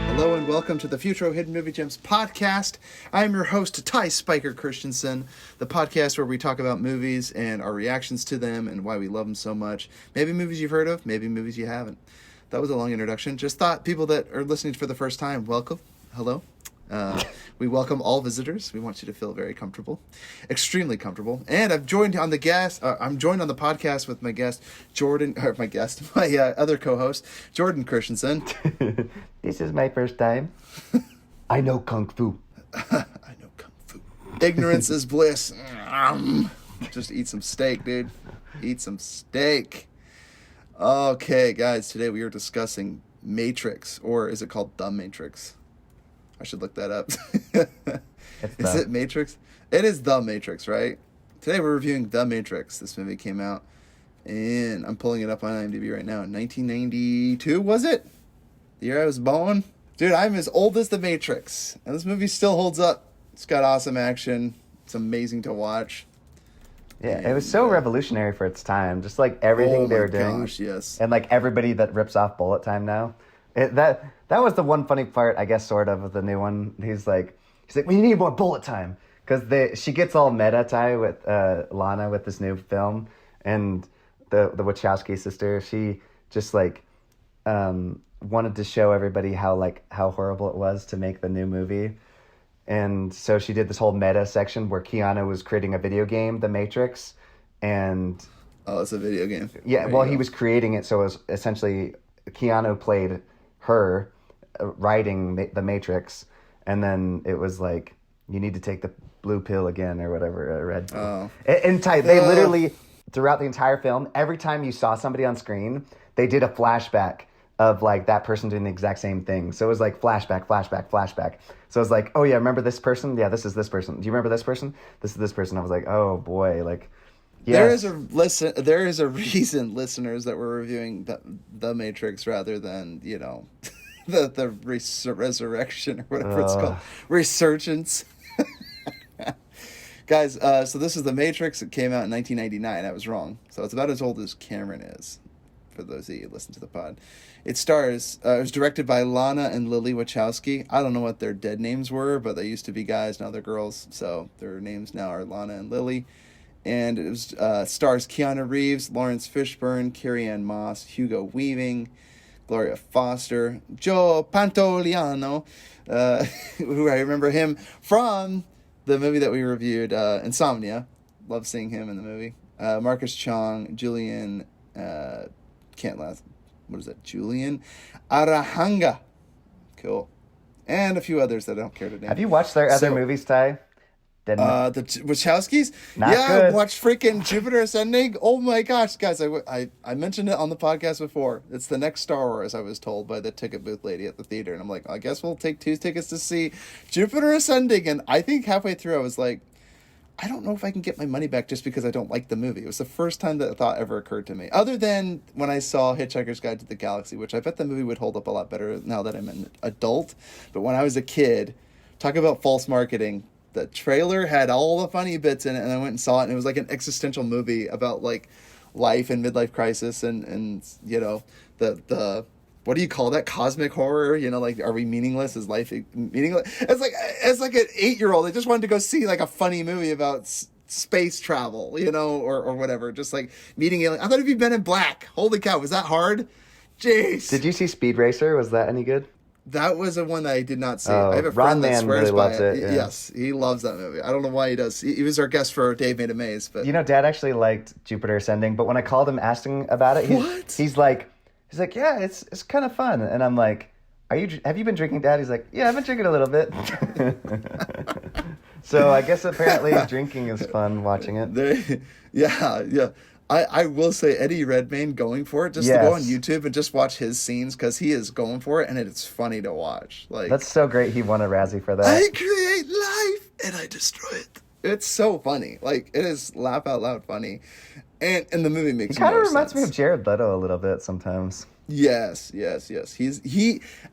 Hello and welcome to the Futro Hidden Movie Gems podcast. I'm your host, Ty Spiker Christensen, the podcast where we talk about movies and our reactions to them and why we love them so much. Maybe movies you've heard of, maybe movies you haven't. That was a long introduction. Just thought people that are listening for the first time, welcome. Hello. We welcome all visitors. We want you to feel very comfortable, extremely comfortable. And I'm joined on the podcast with my guest, my other co-host, Jordan Christensen. This is my first time. I know Kung Fu. I know Kung Fu. Ignorance is bliss. Just eat some steak, dude. Eat some steak. Okay, guys, today we are discussing Matrix, or is it called The Matrix? I should look that up. Is it Matrix? It is The Matrix, right? Today we're reviewing The Matrix. This movie came out in, I'm pulling it up on IMDb right now, in 1992, was it? The year I was born? Dude, I'm as old as The Matrix, and this movie still holds up. It's got awesome action. It's amazing to watch. Yeah, it was so revolutionary for its time. Just like everything they were doing. Gosh, yes. And like everybody that rips off bullet time now. That was the one funny part, I guess, sort of the new one. He's like, we need more bullet time. Because she gets all meta tie with Lana with this new film. And the Wachowski sister, she just like wanted to show everybody how horrible it was to make the new movie. And so she did this whole meta section where Keanu was creating a video game, The Matrix. And oh, it's a video game. Yeah, well, he was creating it, so it was essentially Keanu played her writing The Matrix, and then it was like, you need to take the blue pill again or whatever, red pill. Oh. And they literally, throughout the entire film, every time you saw somebody on screen, they did a flashback of like that person doing the exact same thing. So it was like flashback. So it was like, oh yeah, remember this person? Yeah, this is this person. Do you remember this person? This is this person. I was like, oh boy, like, yes. There is a reason, listeners, that we're reviewing the Matrix rather than, the resurrection or whatever it's called. Resurgence. Guys, so this is The Matrix. It came out in 1999. I was wrong. So it's about as old as Cameron is, for those of you who listen to the pod. It was directed by Lana and Lily Wachowski. I don't know what their dead names were, but they used to be guys, now they're girls. So their names now are Lana and Lily. And it was stars Keanu Reeves, Laurence Fishburne, Carrie-Anne Moss, Hugo Weaving, Gloria Foster, Joe Pantoliano, who I remember him from the movie that we reviewed, Insomnia. Love seeing him in the movie. Marcus Chong, Julian, Julian Arahanga. Cool. And a few others that I don't care to name. Have you watched their other movies, Ty? The Wachowskis? Not good. I watched freaking Jupiter Ascending. Oh my gosh, guys, I mentioned it on the podcast before. It's the next Star Wars, I was told by the ticket booth lady at the theater. And I'm like, I guess we'll take 2 tickets to see Jupiter Ascending. And I think halfway through I was like, I don't know if I can get my money back just because I don't like the movie. It was the first time that thought ever occurred to me. Other than when I saw Hitchhiker's Guide to the Galaxy, which I bet the movie would hold up a lot better now that I'm an adult. But when I was a kid, talk about false marketing. The trailer had all the funny bits in it, and I went and saw it, and it was like an existential movie about like life and midlife crisis and the what do you call that, cosmic horror? Like, are we meaningless? Is life meaningless? It's like an 8-year-old. I just wanted to go see like a funny movie about space travel, or whatever. Just like meeting aliens. I thought it'd be Men in Black. Holy cow, was that hard? Jeez. Did you see Speed Racer? Was that any good? That was the one that I did not see. Oh, I have a friend that swears really by loves it. Yeah. Yes, he loves that movie. I don't know why he does. He was our guest for Dave Made a Maze. But Dad actually liked Jupiter Ascending, but when I called him asking about it, he's like, yeah, it's kind of fun. And I'm like, have you been drinking, Dad? He's like, yeah, I've been drinking a little bit. So I guess apparently drinking is fun, watching it. Yeah. I will say Eddie Redmayne going for it, just to go on YouTube and just watch his scenes, because he is going for it, and it's funny to watch. Like, that's so great. He won a Razzie for that. I create life and I destroy it. It's so funny. Like, it is laugh out loud funny, and the movie makes. He kind of reminds me of Jared Leto a little bit sometimes. Yes.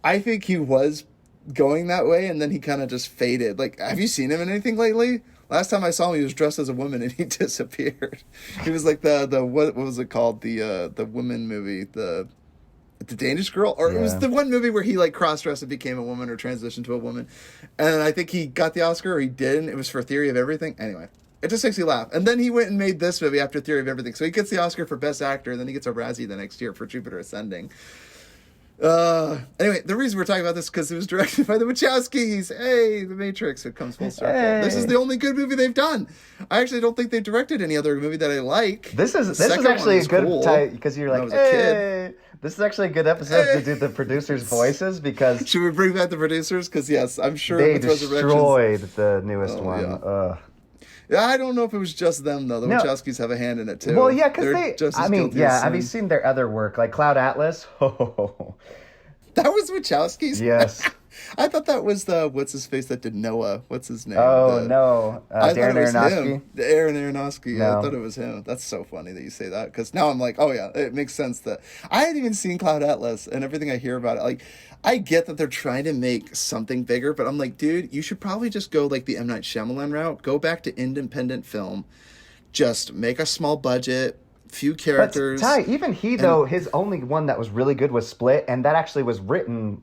I think he was going that way, and then he kind of just faded. Like, have you seen him in anything lately? Last time I saw him, he was dressed as a woman and he disappeared. He was like the what was it called? The woman movie, the Danish Girl, or it was the one movie where he like cross-dressed and became a woman or transitioned to a woman. And I think he got the Oscar, or he didn't. It was for Theory of Everything. Anyway, it just makes me laugh. And then he went and made this movie after Theory of Everything. So he gets the Oscar for Best Actor, and then he gets a Razzie the next year for Jupiter Ascending. Anyway, the reason we're talking about this is because it was directed by the Wachowskis. Hey, The Matrix, it comes full circle. Hey. This is the only good movie they've done. I actually don't think they've directed any other movie that I like. This is actually a good type, because you're like, hey, this is actually a good episode to do the producers' voices, because... Should we bring back the producers? Because, yes, I'm sure they destroyed the newest one. Yeah. Yeah, I don't know if it was just them, though. The Wachowskis have a hand in it, too. Well, yeah, because have you seen their other work? Like Cloud Atlas? That was Wachowskis? Yes. I thought that was what's-his-face that did Noah. What's his name? No. Darren Aronofsky? Aaron Aronofsky. No. Yeah, I thought it was him. That's so funny that you say that, because now I'm like, oh, yeah, it makes sense that... I hadn't even seen Cloud Atlas, and everything I hear about it, like... I get that they're trying to make something bigger, but I'm like, dude, you should probably just go like the M. Night Shyamalan route. Go back to independent film. Just make a small budget, few characters. But Ty, though, his only one that was really good was Split, and that actually was written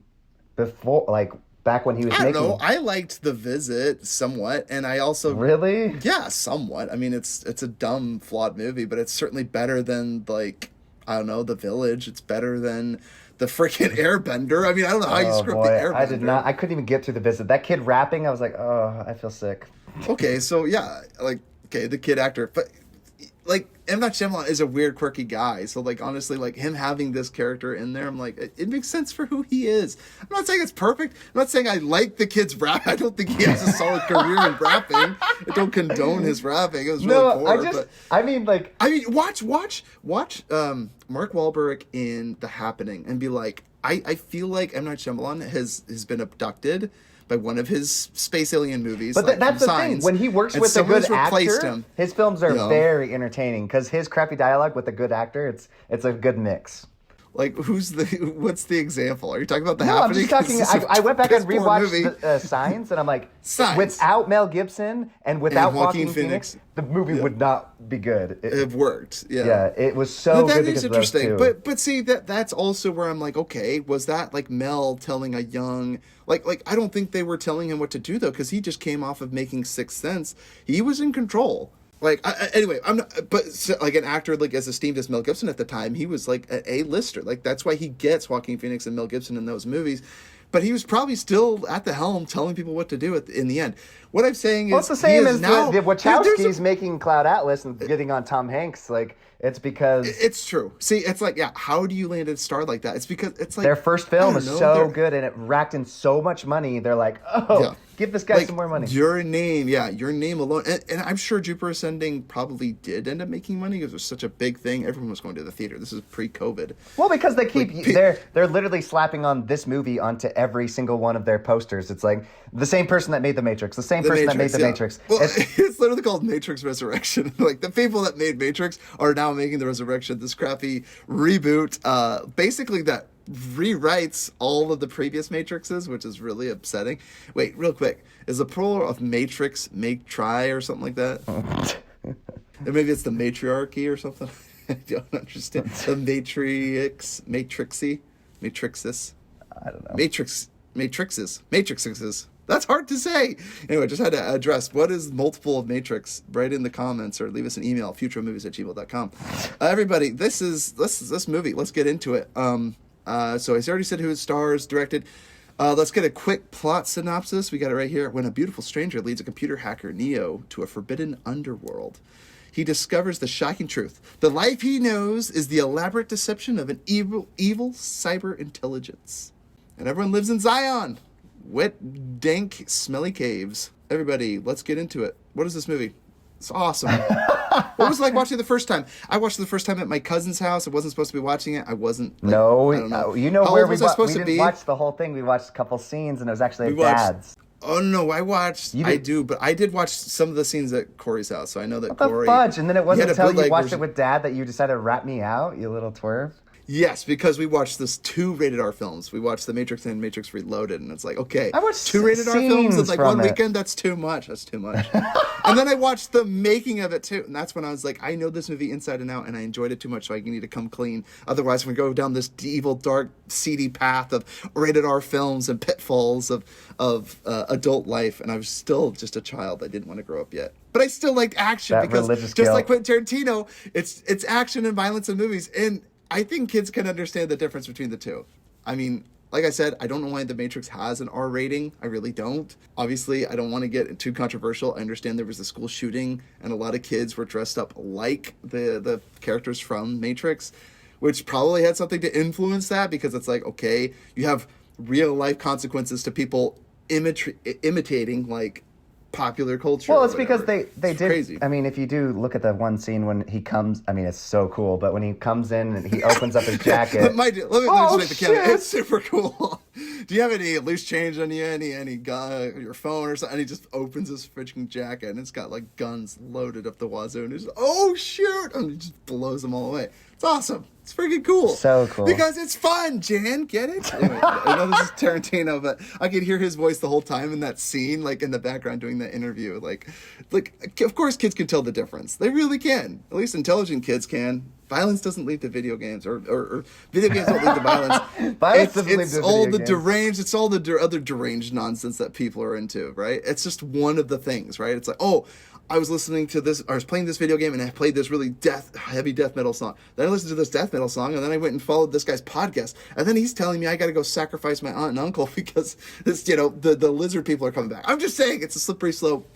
before, like, back when he was making... I don't know. I liked The Visit somewhat, and I also... Really? Yeah, somewhat. I mean, it's a dumb, flawed movie, but it's certainly better than, like, I don't know, The Village. It's better than... The freaking Airbender. I mean, I don't know how you script the Airbender. I couldn't even get through The Visit. That kid rapping, I was like, oh, I feel sick. Okay, so yeah, the kid actor, but like M. Night Shyamalan is a weird, quirky guy. So like, honestly, like him having this character in there, I'm like, it makes sense for who he is. I'm not saying it's perfect. I'm not saying I like the kid's rap. I don't think he has a solid career in rapping. I don't condone his rapping. It was really poor. Watch Mark Wahlberg in The Happening and be like, I feel like M. Night Shyamalan has been abducted by one of his space alien movies. But that's the thing. When he works with a good actor, his films are very entertaining, because his crappy dialogue with a good actor, it's a good mix. Like, what's the example? Are you talking about The Happening? I'm just talking, I went back and rewatched Signs, and I'm like, without Mel Gibson and without Joaquin Phoenix, the movie would not be good. It worked, yeah. Yeah, it was so good because of those two. That is interesting. But see, that's also where I'm like, okay, was that like Mel telling a young... Like I don't think they were telling him what to do, though, because he just came off of making Sixth Sense. He was in control. Like, anyway, I'm not, but like an actor like as esteemed as Mel Gibson at the time, he was like an A-lister. Like that's why he gets Joaquin Phoenix and Mel Gibson in those movies. But he was probably still at the helm telling people what to do in the end. What I'm saying is, it's the same as the Wachowskis making Cloud Atlas and getting on Tom Hanks. Like, it's because... It's true. See, it's like, yeah, how do you land a star like that? It's because it's like... Their first film is so good, and it racked in so much money. They're like, give this guy some more money. Your name alone. And I'm sure Jupiter Ascending probably did end up making money because it was such a big thing. Everyone was going to the theater. This is pre-COVID. Well, because they keep... They're literally slapping on this movie onto every single one of their posters. It's like the same person that made The Matrix, the same person that made The Matrix. Well, it's literally called Matrix Resurrection. Like, the people that made Matrix are now making The Resurrection, this crappy reboot, basically that rewrites all of the previous Matrixes, which is really upsetting. Wait, real quick. Is the plural of Matrix matri or something like that? Or maybe it's the matriarchy or something? I don't understand. The Matrixes. I don't know. Matrixes. That's hard to say. Anyway, just had to address what is multiple of Matrix. Write in the comments or leave us an email, futromovies@gmail.com. Everybody, this movie. Let's get into it. So I already said who it stars, directed. Let's get a quick plot synopsis. We got it right here. When a beautiful stranger leads a computer hacker, Neo, to a forbidden underworld, he discovers the shocking truth. The life he knows is the elaborate deception of an evil cyber intelligence. And everyone lives in Zion. Wet, dank, smelly caves. Everybody, let's get into it. What is this movie? It's awesome. What was it like watching it the first time? I watched it the first time at my cousin's house. I wasn't supposed to be watching it. I wasn't. I don't know. You know where we didn't watch the whole thing. We watched a couple scenes, and it was actually at Dad's. Oh, no, I do, but I did watch some of the scenes at Corey's house, so I know that Corey... What the fudge? And then it wasn't until you watched it with Dad that you decided to rat me out, you little twerp? Yes, because we watched this 2 rated R films. We watched The Matrix and Matrix Reloaded, and it's like, okay, I watched 2 rated R films in scenes like from one it. weekend. That's too much. That's too much. And then I watched the making of it too, and that's when I was like, I know this movie inside and out, and I enjoyed it too much, so I need to come clean. Otherwise, I'm gonna go down this evil, dark, seedy path of rated R films and pitfalls of adult life. And I was still just a child. I didn't want to grow up yet. But I still liked action That because religious just guilt. like Quentin Tarantino, it's action and violence in movies. And I think kids can understand the difference between the two. I mean, like I said, I don't know why The Matrix has an R rating. I really don't. Obviously, I don't want to get too controversial. I understand there was a school shooting and a lot of kids were dressed up like the characters from Matrix, which probably had something to influence that, because it's like, okay, you have real life consequences to people imitating like popular culture. Well, or it's because whatever. they It's did. crazy. I mean, if you do look at that one scene when he comes, I mean, it's so cool. But when he comes in and he opens up his jacket, Let me Oh, just make the camera. shit. It's super cool. Do you have any loose change on you? Any gun, your phone or something? And he just opens his freaking jacket and it's got like guns loaded up the wazoo, and he's oh shoot, and he just blows them all away. It's awesome. It's freaking cool. So cool. Because it's fun, Jan. Get it? Anyway, I know this is Tarantino, but I could hear his voice the whole time in that scene, like in the background doing the interview. Like, of course, kids can tell the difference. They really can. At least intelligent kids can. Violence doesn't lead to video games, or video games don't lead to violence. Violence doesn't lead It's to all video the games. deranged. It's all the other deranged nonsense that people are into, right? It's just one of the things, right? It's like, oh, I was listening to this, I was playing this video game, and I played this really heavy death metal song. Then I listened to this death metal song, and then I went and followed this guy's podcast, and then he's telling me I got to go sacrifice my aunt and uncle because this, the lizard people are coming back. I'm just saying, it's a slippery slope.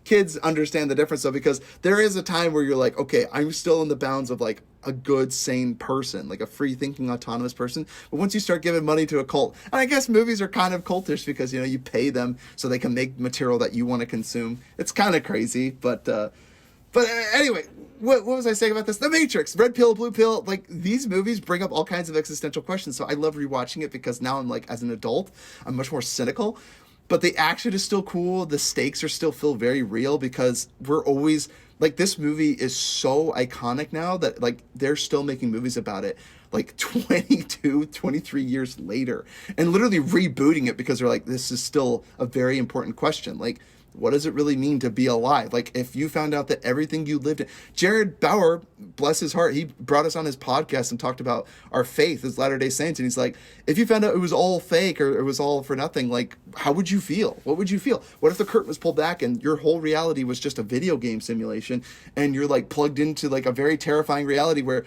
Kids understand the difference though, because there is a time where you're like, okay, I'm still in the bounds of like a good, sane person, like a free thinking, autonomous person. But once you start giving money to a cult, and I guess movies are kind of cultish because, you pay them so they can make material that you want to consume. It's kind of crazy, but anyway, what was I saying about this? The Matrix, red pill, blue pill, like these movies bring up all kinds of existential questions. So I love rewatching it because now I'm like, as an adult, I'm much more cynical. But the action is still cool. The stakes are still feel very real because we're always like, this movie is so iconic now that like they're still making movies about it like 22, 23 years later and literally rebooting it because they're like, this is still a very important question. Like, what does it really mean to be alive? Like, if you found out that everything you lived in... Jared Bauer, bless his heart, he brought us on his podcast and talked about our faith as Latter-day Saints. And he's like, if you found out it was all fake or it was all for nothing, like, how would you feel? What would you feel? What if the curtain was pulled back and your whole reality was just a video game simulation and you're, like, plugged into, like, a very terrifying reality where,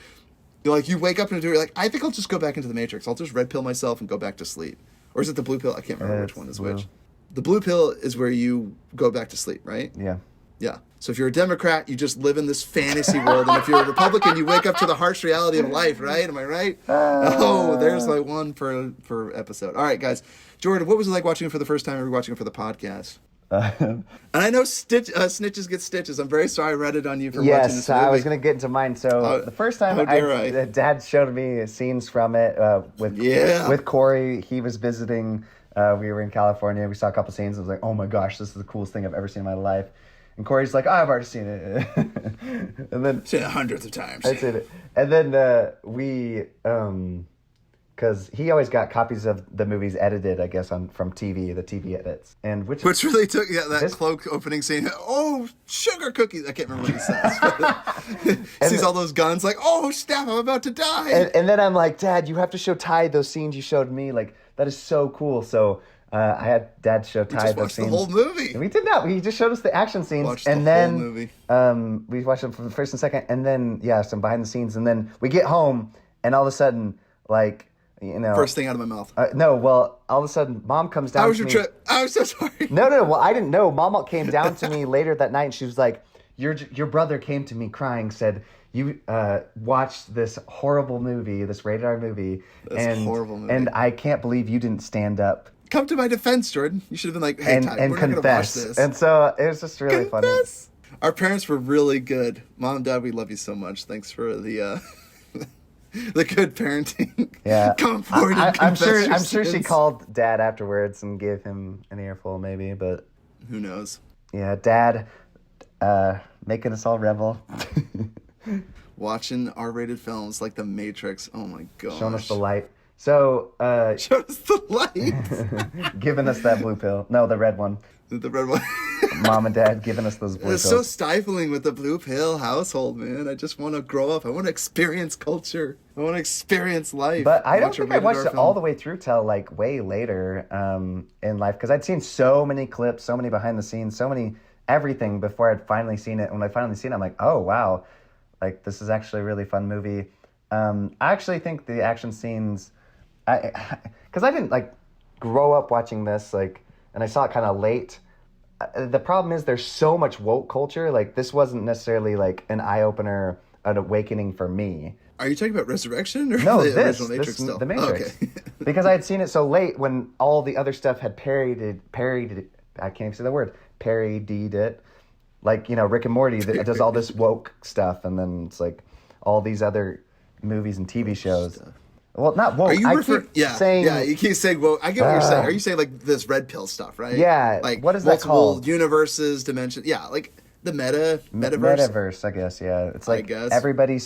like, you wake up and you're like, I think I'll just go back into the Matrix. I'll just red pill myself and go back to sleep. Or is it the blue pill? I can't remember which one is blue. which. The blue pill is where you go back to sleep, right? Yeah. Yeah. So if you're a Democrat, you just live in this fantasy world. And if you're a Republican, you wake up to the harsh reality of life, right? Am I right? Oh, there's like one per episode. All right, guys. Jordan, what was it like watching it for the first time or watching it for the podcast? And I know snitches get stitches. I'm very sorry I read it on you for watching this Yes, movie. I was going to get into mine. So the first time how dare I? Dad showed me scenes from it with Corey. He was visiting. We were in California. We saw a couple scenes. I was like, oh my gosh, this is the coolest thing I've ever seen in my life. And Corey's like, oh, I've already seen it. And then Seen it hundreds of times. I'd seen it. And then we, because he always got copies of the movies edited, I guess, from TV, the TV edits. And which really took that cloak opening scene. Oh, sugar cookies. I can't remember what he says. Sees all those guns like, oh, snap, I'm about to die. And then I'm like, Dad, you have to show Ty those scenes you showed me. Like, that is so cool. So I had Dad show Ty those scenes. We just watched the whole movie. We did not. He just showed us the action scenes. Watched the whole movie. We watched them from the first and second. And then, some behind the scenes. And then we get home, and all of a sudden, like, First thing out of my mouth. all of a sudden, Mom comes down to me. How was your trip? I was so sorry. No. Well, I didn't know. Mom came down to me later that night, and she was like, your brother came to me crying, said, you watched this horrible movie, this rated R movie. Horrible movie. And I can't believe you didn't stand up. Come to my defense, Jordan. You should have been like, hey, Ty, and we're not going to watch confess. this. And so it was just really funny. Our parents were really good. Mom and Dad, we love you so much. Thanks for the the good parenting. Yeah. Come forward and I'm confess sure your she sins. called Dad afterwards and gave him an earful maybe, but Who knows? yeah, Dad making us all rebel. watching R-rated films like The Matrix. Oh my gosh. Showing us the light. So, Show us the light. giving us that blue pill. No, the red one. The red one. Mom and Dad giving us those blue It's pills. so stifling with the blue pill household, man. I just want to grow up. I want to experience culture. I want to experience life. But I don't Watch a think I rated watched R it film. all the way through till like way later in life, because I'd seen so many clips, so many behind the scenes, so many everything before I'd finally seen it. When I finally seen it, I'm like, oh wow, like this is actually a really fun movie. I actually think the action scenes, because I didn't like grow up watching this, like, and I saw it kind of late. The problem is there's so much woke culture. Like this wasn't necessarily like an eye opener, an awakening for me. Are you talking about Resurrection or No, the this, original Matrix still? the Matrix. Okay. Because I had seen it so late when all the other stuff had parodied, I can't even say the word, parodied it. Like, you know, Rick and Morty that does all this woke stuff, and then it's like all these other movies and TV shows. Well, not woke. Are you saying, yeah, you keep saying, well, I get what you're saying. Are you saying like this red pill stuff, right? Yeah. Like what is that multiple called? universes, dimensions. Yeah, like the metaverse. Metaverse, I guess. Yeah, it's like guess. everybody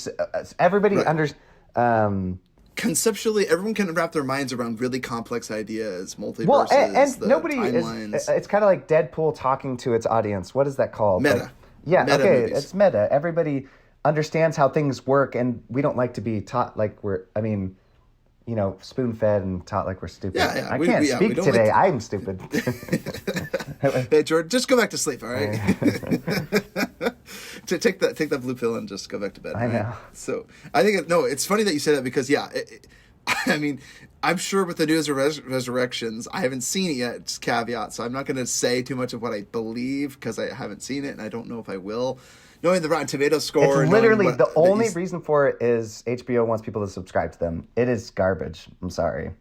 Right. Conceptually, everyone can wrap their minds around really complex ideas, multiverses, well, and the nobody timelines. is. It's kind of like Deadpool talking to its audience. What is that called? Meta. Like, yeah. Meta okay. movies. It's meta. Everybody understands how things work, and we don't like to be taught like we're. I mean, you know, spoon-fed and taught like we're stupid. Yeah. I can't we speak don't today. like I'm stupid. Hey, Jordan, just go back to sleep, all right? Take that blue pill and just go back to bed. I right? know. So I think it's funny that you say that because I mean, I'm sure with the news of Resurrections, I haven't seen it yet. Just caveat, so I'm not going to say too much of what I believe because I haven't seen it and I don't know if I will. Knowing the Rotten Tomatoes score, It's literally the only reason for it is HBO wants people to subscribe to them. It is garbage. I'm sorry.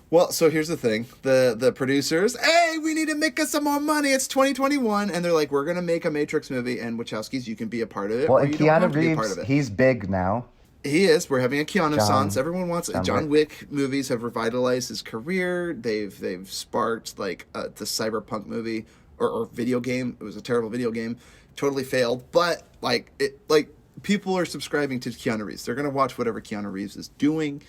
Well, so here's the thing. The producers, hey, we need to make us some more money. It's 2021. And they're like, we're going to make a Matrix movie. And Wachowskis, you can be a part of it. Well, or and you don't have Keanu to be a part of Reeves, it. he's big now. He is. We're having a Keanu Sans. Everyone wants it. John John Wick movies have revitalized his career. They've sparked like the cyberpunk movie or video game. It was a terrible video game. Totally failed. But like people are subscribing to Keanu Reeves. They're going to watch whatever Keanu Reeves is doing.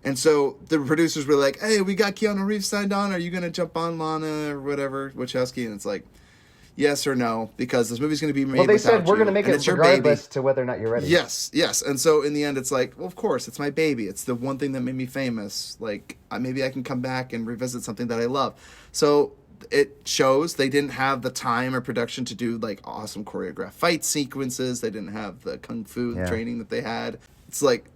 And so the producers were like, hey, we got Keanu Reeves signed on. Are you going to jump on Lana or whatever, Wachowski? And it's like, yes or no, because this movie's going to be made Well, they without said we're you, going to make and it it's your regardless baby. to whether or not you're ready. Yes. And so in the end, it's like, well, of course, it's my baby. It's the one thing that made me famous. Like, maybe I can come back and revisit something that I love. So it shows they didn't have the time or production to do like awesome choreographed fight sequences. They didn't have the kung fu training that they had. It's like,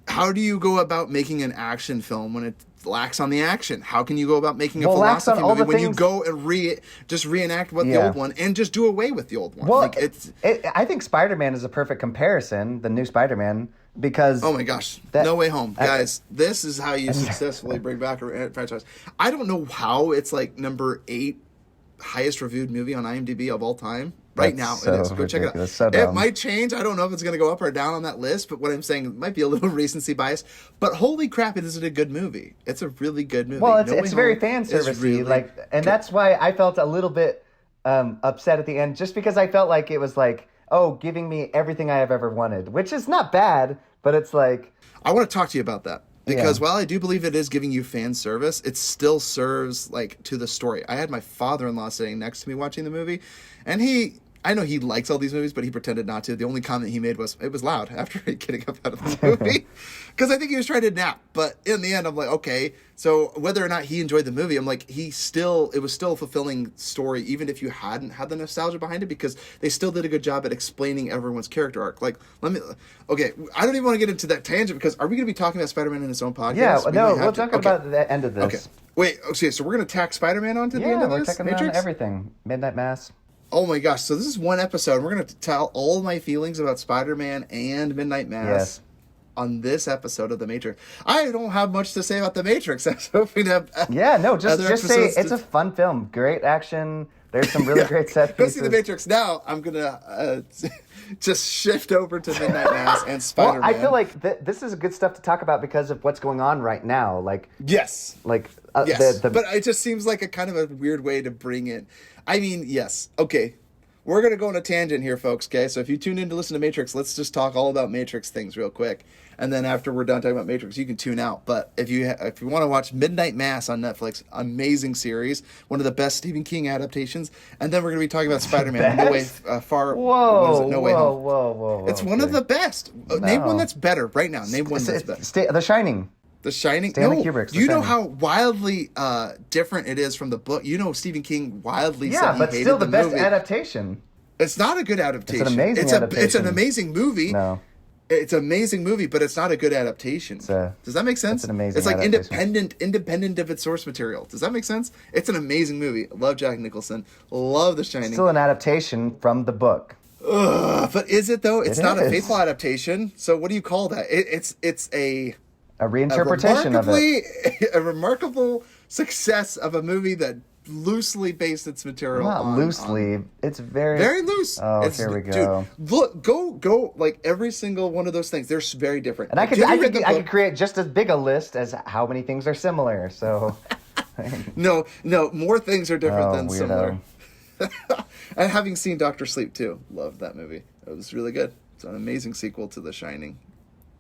how do you go about making an action film when it lacks on the action? How can you go about making a philosophy movie when you go and reenact what the old one and just do away with the old one? Well, like I think Spider-Man is a perfect comparison, the new Spider-Man, because... Oh my gosh. No Way Home. Guys, this is how you successfully bring back a franchise. I don't know how it's like number 8 highest reviewed movie on IMDb of all time. Right now, so it is. Go check it out. So it might change. I don't know if it's going to go up or down on that list, but what I'm saying, it might be a little recency bias. But holy crap, it is a good movie. It's a really good movie. Well, No Way it's very Home fan is servicey, really and good. that's why I felt a little bit upset at the end, just because I felt like it was like, oh, giving me everything I have ever wanted, which is not bad, but it's like... I want to talk to you about that. Because while I do believe it is giving you fan service, it still serves like to the story. I had my father-in-law sitting next to me watching the movie, and I know he likes all these movies, but he pretended not to. The only comment he made was, it was loud after getting up out of the movie. Because I think he was trying to nap. But in the end, I'm like, okay. So whether or not he enjoyed the movie, I'm like, it was still a fulfilling story, even if you hadn't had the nostalgia behind it, because they still did a good job at explaining everyone's character arc. Like, I don't even want to get into that tangent, because are we going to be talking about Spider-Man in his own podcast? Yeah, we'll talk about the end of this. Okay. Wait, okay, so we're going to tack Spider-Man on to the end of this? Yeah, we're talking Matrix? about everything. Midnight Mass. Oh my gosh, so this is one episode. We're going to tell all my feelings about Spider-Man and Midnight Mass on this episode of The Matrix. I don't have much to say about The Matrix. I was hoping to have just say it's a fun film. Great action. There's some really great set Go pieces. see The Matrix now. I'm going to just shift over to Midnight Mass and Spider-Man. Well, I feel like this is good stuff to talk about because of what's going on right now. Like, yes. Like, yes. But it just seems like a kind of a weird way to bring it. I mean, yes. Okay. we're going to go on a tangent here, folks, okay? So if you tune in to listen to Matrix, let's just talk all about Matrix things real quick. And then after we're done talking about Matrix, you can tune out. But if you want to watch Midnight Mass on Netflix, amazing series, one of the best Stephen King adaptations. And then we're going to be talking about Spider-Man, No Way Far. Whoa, No Way Home. whoa. It's one of the best. Name one that's better right now. Name one that's better. The Shining. The Shining? Stanley No. Kubrick's Do you The know Shining. how wildly different it is from the book? You know Stephen King wildly said Yeah, he but hated still the best movie. adaptation. It's not a good adaptation. It's an amazing adaptation. It's an amazing movie. No. It's an amazing movie, but it's not a good adaptation. Does that make sense? It's an amazing It's like adaptation. independent of its source material. Does that make sense? It's an amazing movie. Love Jack Nicholson. Love The Shining. Still an adaptation from the book. But is it though? It's not a is. faithful adaptation. So what do you call that? It's a reinterpretation of it. a remarkable success of a movie that loosely based its material Not on loosely. It's very loose. Oh, here we go. Dude, look, go like every single one of those things. They're very different. And I Did you read the could book? create just as big a list as how many things are similar. So No, more things are different than weirdo. similar. And having seen Doctor Sleep too, loved that movie. It was really good. It's an amazing sequel to The Shining.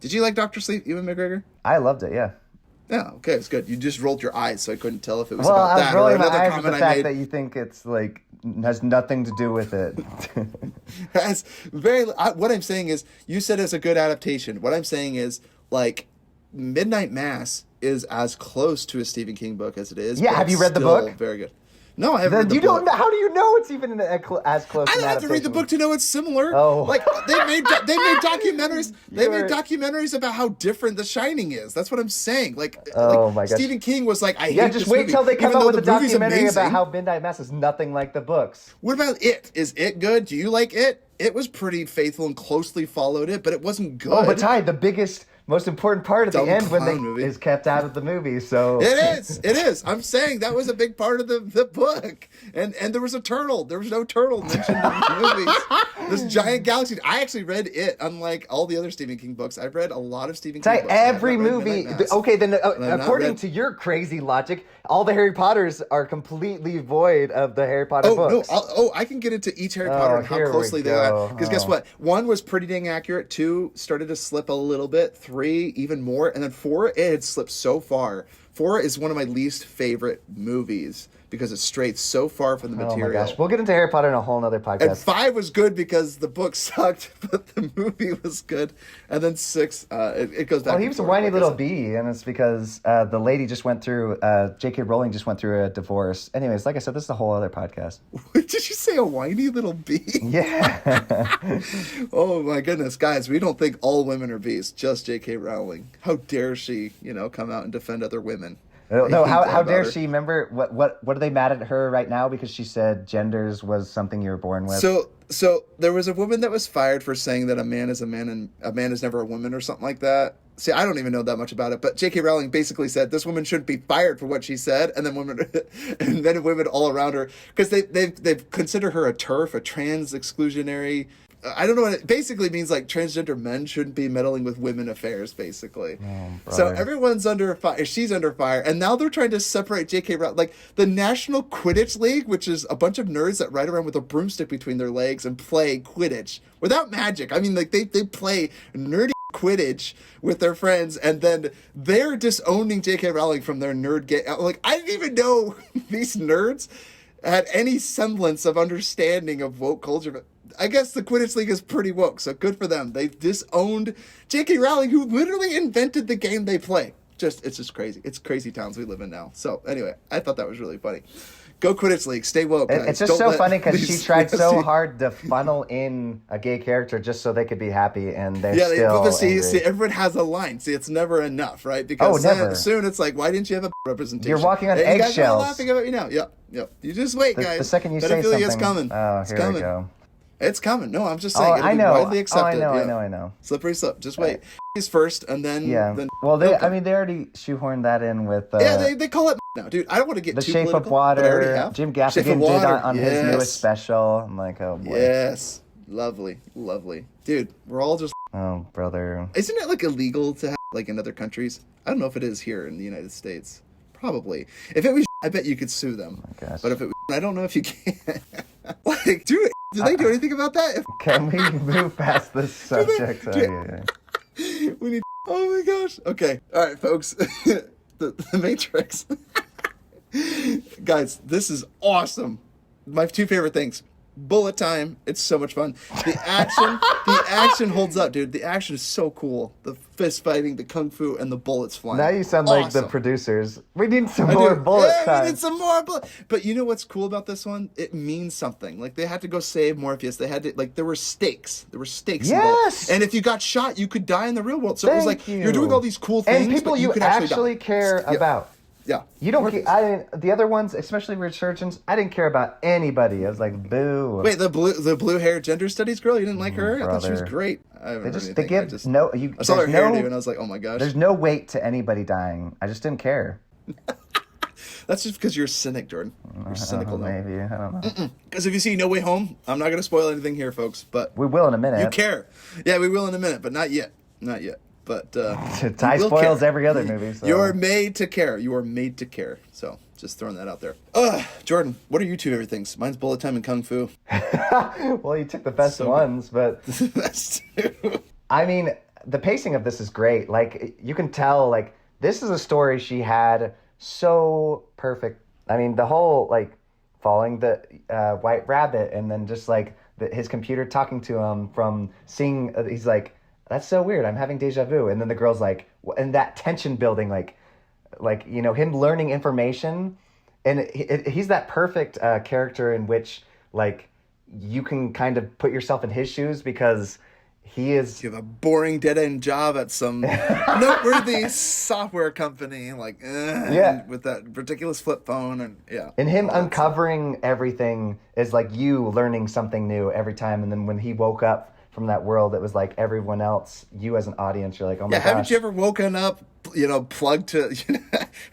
Did you like Doctor Sleep, Ewan McGregor? I loved it. Yeah. Yeah, okay, it's good. You just rolled your eyes, so I couldn't tell if it was Well, about I was that or rolling my another eyes at the comment I fact made. that you think it's like has nothing to do with it. That's what I'm saying is, you said it's a good adaptation. What I'm saying is, like, Midnight Mass is as close to a Stephen King book as it is. Yeah, but have you it's read the still book? Very good. No, I haven't Then read the you book. don't know. How do you know it's even as close? I an don't have to read the adaptation? book to know it's similar. Oh. Like they made documentaries. They You're- made documentaries about how different The Shining is. That's what I'm saying. Oh like my gosh. Stephen King was like, I Yeah, hate just this wait movie, till they come even up though with a the movie's documentary about amazing. how Midnight Mass is nothing like the books. What about It? Is It good? Do you like It? It was pretty faithful and closely followed it, but it wasn't good. Oh, but Ty, the biggest, most important part at the Dumb end when clown movie. is kept out of the movie. So It is. I'm saying that was a big part of the book. And there was a turtle. There was no turtle mentioned in the movies. This giant galaxy. I actually read It, unlike all the other Stephen King books. I've read a lot of Stephen King Ty, books. I have every not read movie. Midnight Mass. Okay, then And I've not according read- to your crazy logic, all the Harry Potters are completely void of the Harry Potter Oh books. no! I can get into each Harry Potter and how here we closely they go. are. Because guess what? 1 was pretty dang accurate. 2 started to slip a little bit. 3 even more, and then 4 it had slipped so far. 4 is one of my least favorite movies because it strayed so far from the Oh material. my gosh, we'll get into Harry Potter in a whole nother podcast. And 5 was good because the book sucked, but the movie was good. And then 6, it goes back. Well, he and was a forth, whiny like I little said. bee, and it's because the lady just went through, J.K. Rowling just went through a divorce. Anyways, like I said, this is a whole other podcast. Did you say a whiny little bee? Yeah. Oh my goodness, guys, we don't think all women are bees, just J.K. Rowling. How dare she, come out and defend other women? No, I hate how that dare about her. she? Remember, what are they mad at her right now because she said genders was something you were born with? So there was a woman that was fired for saying that a man is a man and a man is never a woman or something like that. See, I don't even know that much about it, but J.K. Rowling basically said this woman shouldn't be fired for what she said, and then women all around her, because they've considered her a TERF, a trans exclusionary. I don't know what it basically means. Like transgender men shouldn't be meddling with women affairs, basically. So brother. everyone's under fire. She's under fire, and now they're trying to separate J.K. Rowling. Like the National Quidditch League, which is a bunch of nerds that ride around with a broomstick between their legs and play Quidditch without magic. I mean, like they play nerdy Quidditch with their friends, and then they're disowning J.K. Rowling from their nerd game. Like I didn't even know these nerds had any semblance of understanding of woke culture, but I guess the Quidditch League is pretty woke, so good for them. They disowned J.K. Rowling, who literally invented the game they play. It's just crazy. It's crazy towns we live in now. So anyway, I thought that was really funny. Go Quidditch League. Stay woke, guys. It's just Don't so let funny because she these- tried so hard to funnel in a gay character just so they could be happy, and they're still but see, angry. everyone has a line. See, it's never enough, right? Because never. soon it's like, why didn't you have a representation? You're walking on And you guys are eggshells. laughing about me now. Yep. You just wait, guys. The second you say Pedophilia something, is coming. oh, It's here coming. we go. It's coming. No, I'm just saying. Oh, It'll I be know. widely Oh, accepted. I Yeah. know. Slippery slope. Just wait. Is first, and then Yeah. Then, Well, they okay. they already shoehorned that in with. They call it now, dude. I don't want to get The too Shape political, of but I already Water. have. Jim Shape of Gaffigan did Water, on his yes. newest special. I'm like, oh boy. Yes, lovely, dude. We're all just. Oh brother. Isn't it like illegal to have like in other countries? I don't know if it is here in the United States. Probably. If it was, I bet you could sue them. Oh my gosh. But if it was, I don't know if you can. Like, dude, Did they do anything about that? Can we move past this subject? We need. Oh my gosh. Okay. All right, folks. the Matrix. Guys, this is awesome. My two favorite things. Bullet time. It's so much fun. The action holds up, dude. The action is so cool. The fist fighting, the kung fu, and the bullets flying. Now you sound like the producers. We need some more bullet time. We need some more bullet. But you know what's cool about this one? It means something. Like, they had to go save Morpheus. They had to, like, there were stakes. There were stakes involved. And if you got shot, you could die in the real world. So it was like, you're doing all these cool things, and people but you could actually care about. Yeah. You don't. The other ones, especially Resurgence, I didn't care about anybody. I was like, boo. Wait, the blue haired gender studies girl, you didn't like her? I thought she was great. I saw her hairdo and I was like, oh my gosh. There's no weight to anybody dying. I just didn't care. That's just because you're a cynic, Jordan. You're cynical, though. Maybe, I don't know. Because if you see No Way Home, I'm not going to spoil anything here, folks. But we will in a minute. You care. Yeah, we will in a minute, but not yet. Not yet. But Ty spoils every other movie. So. You're made to care. You are made to care. So just throwing that out there. Jordan, what are your two favorite things? Mine's bullet time and kung fu. Well, you took the best ones, but the best two. I mean, the pacing of this is great. Like, you can tell, like, this is a story she had so perfect. I mean, the whole, like, following the white rabbit and then just, like, his computer talking to him from seeing, he's like, that's so weird. I'm having deja vu. And then the girl's like, and that tension building, like, you know, him learning information. And he's that perfect character in which, like, you can kind of put yourself in his shoes because he is... You have a boring dead-end job at some noteworthy software company, like, with that ridiculous flip phone. And him uncovering everything is like you learning something new every time. And then when he woke up from that world, it was like everyone else, you as an audience, you're like, oh my gosh. Haven't you ever woken up, you know, plugged to, you know,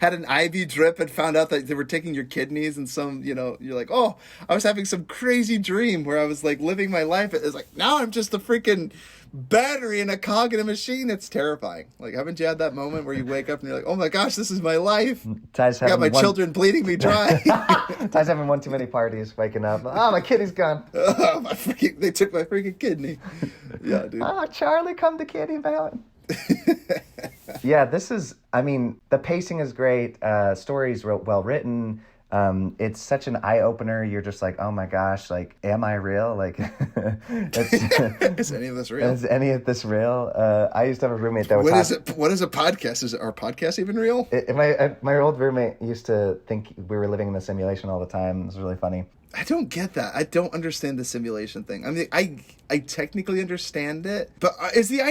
had an IV drip and found out that they were taking your kidneys and some, you know, you're like, oh, I was having some crazy dream where I was like living my life. It's like, now I'm just a freaking battery in a cog in a machine. It's terrifying. Like, haven't you had that moment where you wake up and you're like, oh my gosh, this is my life. I got my children bleeding me dry. Ty's having one too many parties, waking up. Oh, my kidney's gone. They took my freaking kidney. Yeah, dude. Oh, Charlie, come to Kidney Valley. Yeah, this is, I mean, the pacing is great. Story's well written. It's such an eye-opener. You're just like, oh my gosh, like, am I real? Like, is any of this real? Is any of this real? I used to have a roommate that would What is a podcast? Is our podcast even real? My old roommate used to think we were living in a simulation all the time. It was really funny. I don't get that. I don't understand the simulation thing. I mean, I technically understand it, but is the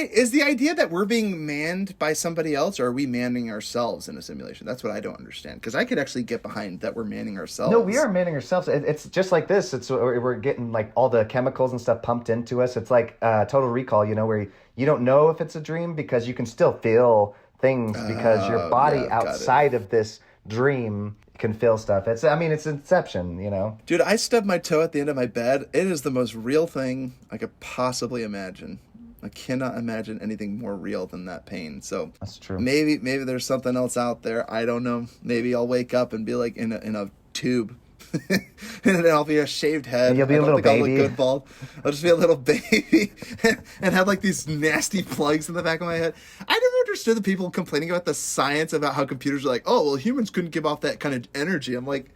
idea that we're being manned by somebody else, or are we manning ourselves in a simulation? That's what I don't understand. Because I could actually get behind that we're manning ourselves. No, we are manning ourselves. It's just like this. We're getting like all the chemicals and stuff pumped into us. It's like Total Recall, you know, where you don't know if it's a dream because you can still feel things because your body outside of this dream can feel stuff. It's Inception, you know. Dude, I stubbed my toe at the end of my bed. It is the most real thing I could possibly imagine. I cannot imagine anything more real than that pain. So that's true. Maybe there's something else out there. I don't know. Maybe I'll wake up and be like in a tube. And then I'll be a shaved head. And you'll be a little baby. I'll look good bald. I'll just be a little baby and have like these nasty plugs in the back of my head. I never understood the people complaining about the science about how computers are like, oh, well, humans couldn't give off that kind of energy. I'm like,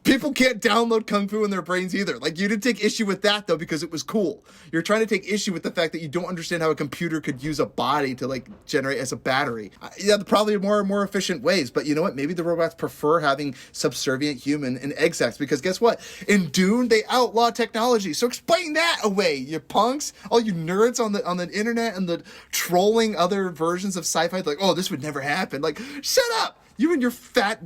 people can't download Kung Fu in their brains either. Like, you didn't take issue with that, though, because it was cool. You're trying to take issue with the fact that you don't understand how a computer could use a body to, like, generate as a battery. Yeah, probably more efficient ways. But you know what? Maybe the robots prefer having subservient human and egg sacs, because guess what? In Dune, they outlaw technology. So explain that away, you punks. All you nerds on the internet and the trolling other versions of sci-fi, like, oh, this would never happen. Like, shut up. You and your fat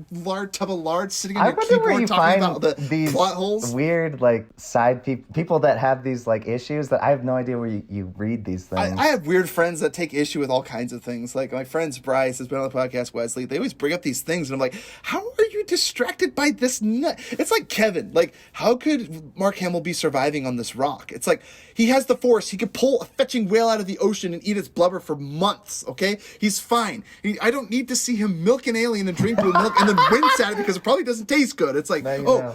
tub of lard sitting on your keyboard talking about the plot holes. Weird, like, side people that have these, like, issues that I have no idea where you read these things. I have weird friends that take issue with all kinds of things. Like, my friend Bryce has been on the podcast, Wesley. They always bring up these things, and I'm like, how are you distracted by this nut. It's like Kevin. Like, how could Mark Hamill be surviving on this rock? It's like he has the Force. He could pull a fetching whale out of the ocean and eat its blubber for months, okay? He's fine. I don't need to see him milk an alien and drink blue milk and then wince at it because it probably doesn't taste good. It's like,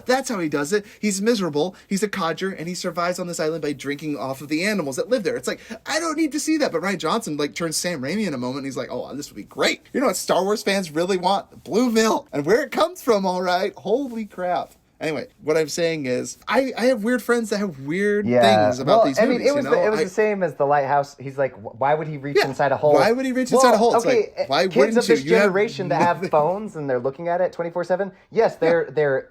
that's how he does it. He's miserable. He's a codger, and he survives on this island by drinking off of the animals that live there. It's like, I don't need to see that. But Ryan Johnson, like, turns Sam Raimi in a moment, and he's like, oh, this would be great. You know what Star Wars fans really want? Blue milk. And where it comes from, all right? Holy crap. Anyway, what I'm saying is, I have weird friends that have weird things about these movies. It was the same as The Lighthouse. He's like, why would he reach inside a hole? Why would he reach inside a hole? It's okay, like, why kids wouldn't of this you? generation that have phones and they're looking at it 24/7. Yes, they're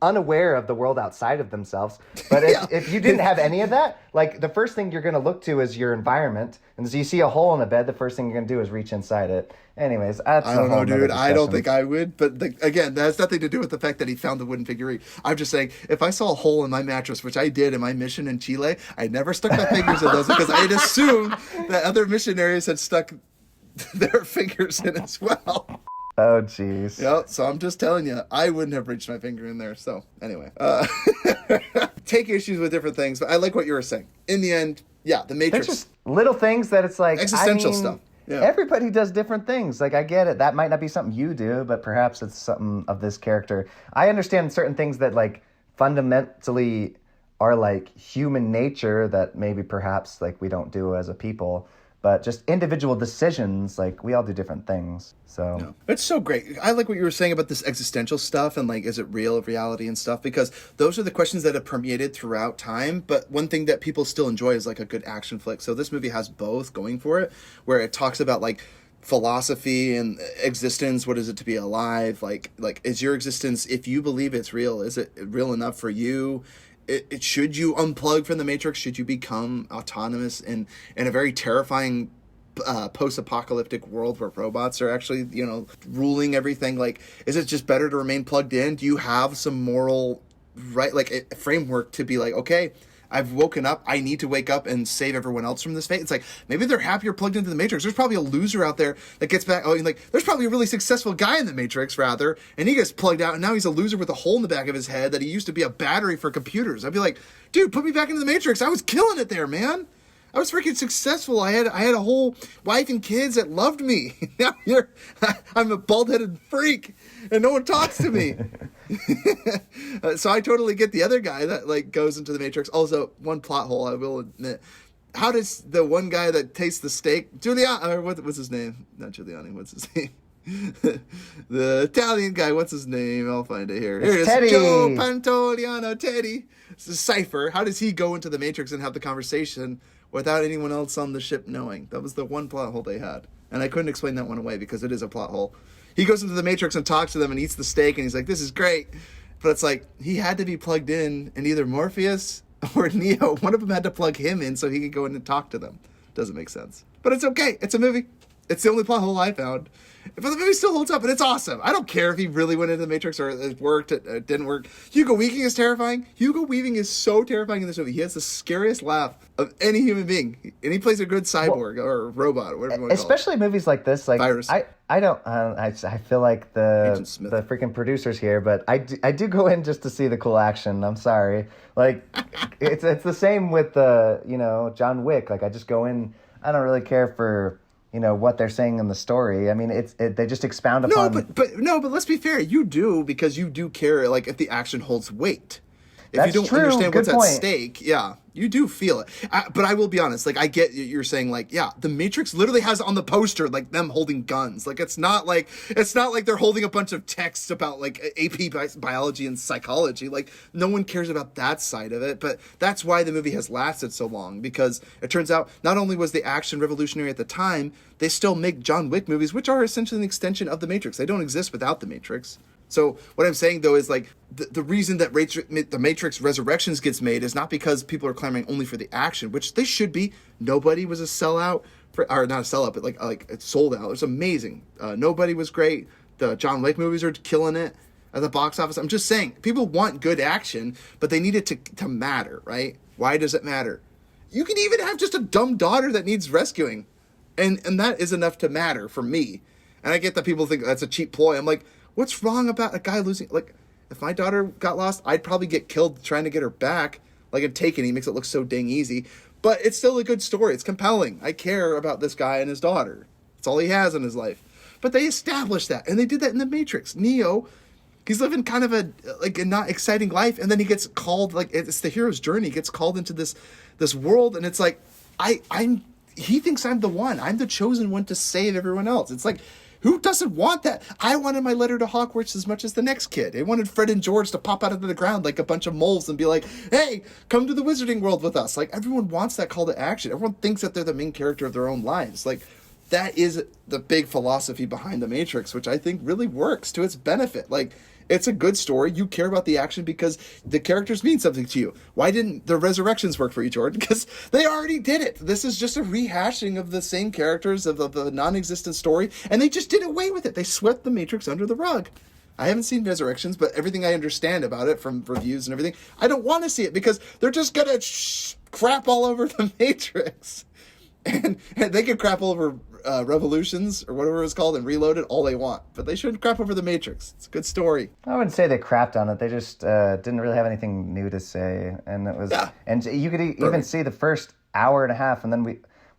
unaware of the world outside of themselves. But if you didn't have any of that, like the first thing you're going to look to is your environment. And so you see a hole in a bed, the first thing you're going to do is reach inside it. Anyways, that's I don't know, dude. I don't think I would. But again, that has nothing to do with the fact that he found the wooden figurine. I'm just saying, if I saw a hole in my mattress, which I did in my mission in Chile, I never stuck my fingers in those because I had assumed that other missionaries had stuck their fingers in as well. Oh, jeez. Yeah, so I'm just telling you, I wouldn't have reached my finger in there. So anyway, take issues with different things, but I like what you were saying. In the end, yeah, the Matrix. There's just little things that it's like existential stuff. Yeah. Everybody does different things. Like, I get it. That might not be something you do, but perhaps it's something of this character. I understand certain things that, like, fundamentally are, like, human nature that maybe perhaps, like, we don't do as a people. But just individual decisions, like, we all do different things. So no. It's so great. I like what you were saying about this existential stuff and, like, is it real, reality and stuff? Because those are the questions that have permeated throughout time. But one thing that people still enjoy is, like, a good action flick. So this movie has both going for it, where it talks about, like, philosophy and existence. What is it to be alive? Like is your existence, if you believe it's real, is it real enough for you? Should you unplug from the Matrix? Should you become autonomous in a very terrifying post-apocalyptic world where robots are actually, ruling everything? Like, is it just better to remain plugged in? Do you have some moral, right, like a framework to be like, okay, I've woken up, I need to wake up and save everyone else from this fate? It's like, maybe they're happier plugged into the Matrix. There's probably a loser out there that gets back. There's probably a really successful guy in the Matrix, rather, and he gets plugged out, and now he's a loser with a hole in the back of his head that he used to be a battery for computers. I'd be like, dude, put me back into the Matrix. I was killing it there, man. I was freaking successful. I had a whole wife and kids that loved me. Now I'm a bald-headed freak, and no one talks to me. So I totally get the other guy that, like, goes into the Matrix. Also, one plot hole, I will admit. How does the one guy that tastes the steak, Giuliani, or what's his name? Not Giuliani, what's his name? The Italian guy, what's his name? I'll find it here. Here it is. Teddy. Joe Pantoliano, Teddy. It's a cipher. How does he go into the Matrix and have the conversation without anyone else on the ship knowing? That was the one plot hole they had. And I couldn't explain that one away because it is a plot hole. He goes into the Matrix and talks to them and eats the steak and he's like, this is great. But it's like, he had to be plugged in, and either Morpheus or Neo, one of them had to plug him in so he could go in and talk to them. Doesn't make sense. But it's okay. It's a movie. It's the only plot hole I found. But the movie still holds up, and it's awesome. I don't care if he really went into the Matrix or it worked, it didn't work. Hugo Weaving is terrifying. Hugo Weaving is so terrifying in this movie. He has the scariest laugh of any human being. And he plays a good cyborg or robot, or whatever you want to call it. Especially movies like this. Like, Virus. I feel like the freaking producers here, but I do go in just to see the cool action. I'm sorry. Like, it's the same with John Wick. Like, I just go in, I don't really care for what they're saying in the story. I mean, they just expound upon. But let's be fair. You do, because you do care, like, if the action holds weight. If That's you don't true. understand Good what's point. at stake, yeah, you do feel it. But I will be honest, like, I get you're saying, like, yeah, the Matrix literally has on the poster, like, them holding guns. Like, it's not like they're holding a bunch of texts about, like, AP biology and psychology. Like, no one cares about that side of it. But that's why the movie has lasted so long, because it turns out not only was the action revolutionary at the time, they still make John Wick movies, which are essentially an extension of the Matrix. They don't exist without the Matrix. So what I'm saying, though, is, like, the reason that the Matrix Resurrections gets made is not because people are clamoring only for the action, which they should be. Nobody was a sellout, or not a sellout, but like it's sold out. It was amazing. Nobody was great. The John Wick movies are killing it at the box office. I'm just saying, people want good action, but they need it to matter, right? Why does it matter? You can even have just a dumb daughter that needs rescuing, and that is enough to matter for me. And I get that people think that's a cheap ploy. I'm like, what's wrong about a guy losing? Like, if my daughter got lost, I'd probably get killed trying to get her back. Like in Taken, he makes it look so dang easy. But it's still a good story. It's compelling. I care about this guy and his daughter. It's all he has in his life. But they established that, and they did that in The Matrix. Neo, he's living kind of a not exciting life, and then he gets called, like, it's the hero's journey. He gets called into this world, and it's like, he thinks I'm the one. I'm the chosen one to save everyone else. It's like, who doesn't want that? I wanted my letter to Hogwarts as much as the next kid. I wanted Fred and George to pop out of the ground like a bunch of moles and be like, hey, come to the wizarding world with us. Like, everyone wants that call to action. Everyone thinks that they're the main character of their own lives. Like, that is the big philosophy behind The Matrix, which I think really works to its benefit. Like, it's a good story. You care about the action because the characters mean something to you. Why didn't the Resurrections work for you, Jordan? Because they already did it. This is just a rehashing of the same characters of the non-existent story, and they just did away with it. They swept The Matrix under the rug. I haven't seen Resurrections, but everything I understand about it from reviews and everything, I don't want to see it because they're just going to crap all over The Matrix. And they can crap all over Revolutions or whatever it's called and reload it all they want, but they shouldn't crap over The Matrix. It's a good story. I wouldn't say they crapped on it. They just didn't really have anything new to say, and it was. Yeah. And you could even see the first hour and a half, and then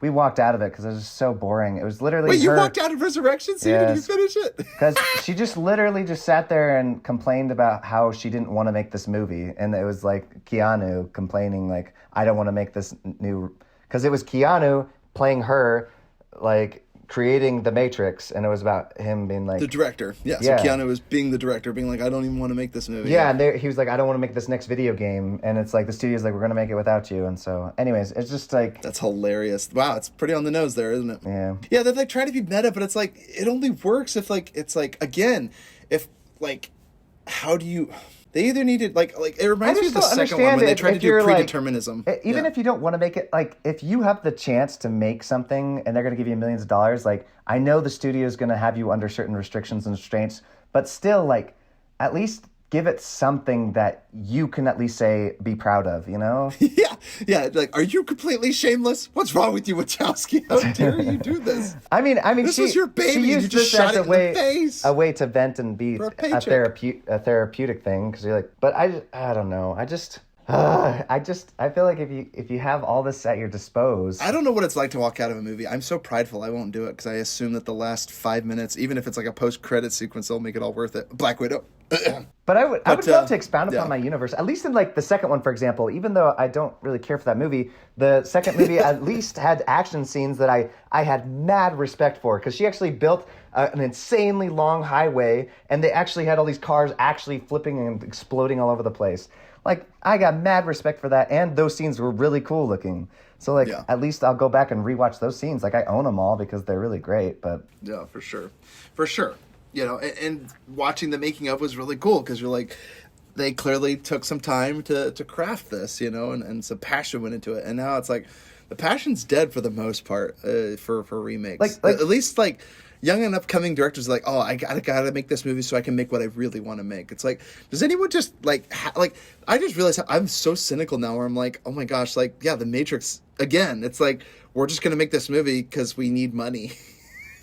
we walked out of it because it was just so boring. It was literally. Wait, you walked out of Resurrection? So yes. Did you finish it? Because she just literally just sat there and complained about how she didn't want to make this movie, and it was like Keanu complaining like, I don't want to make this new, because it was Keanu playing her, like, creating The Matrix, and it was about him being like... The director. Yeah, so Keanu was being the director, being like, I don't even want to make this movie. Yeah, and he was like, I don't want to make this next video game, and it's like, the studio's like, we're going to make it without you, and so... Anyways, it's just like... That's hilarious. Wow, it's pretty on the nose there, isn't it? Yeah. Yeah, they're like trying to be meta, but it's like, it only works if, like, it's like, again, if, like, how do you... They either needed, like it reminds me of the second one when they tried to do predeterminism. Like, even if you don't want to make it, like, if you have the chance to make something and they're going to give you millions of dollars, like, I know the studio is going to have you under certain restrictions and restraints, but still, like, at least give it something that you can at least say, be proud of, you know? Yeah. Like, are you completely shameless? What's wrong with you, Wachowski? How dare you do this? I mean, this was your baby. She used you just shot it in the face. A way to vent and be a therapeutic thing. Because you're like, but I don't know. I feel like if you have all this at your disposal, I don't know what it's like to walk out of a movie. I'm so prideful I won't do it because I assume that the last 5 minutes, even if it's like a post-credit sequence, they'll make it all worth it. Black Widow. But I would love to expound upon my universe. At least in like the second one, for example, even though I don't really care for that movie, the second movie at least had action scenes that I had mad respect for, because she actually built an insanely long highway, and they actually had all these cars actually flipping and exploding all over the place. Like, I got mad respect for that, and those scenes were really cool looking. So, like, At least I'll go back and rewatch those scenes. Like, I own them all because they're really great, but... Yeah, for sure. For sure. You know, and watching the making of was really cool because you're like, they clearly took some time to craft this, you know, and some passion went into it. And now it's like, the passion's dead for the most part for remakes. Like at least, like... young and upcoming directors are like, oh, I gotta make this movie so I can make what I really want to make. It's like, does anyone just like I just realized I'm so cynical now where I'm like, oh my gosh, like, yeah, The Matrix again. It's like, we're just gonna make this movie because we need money.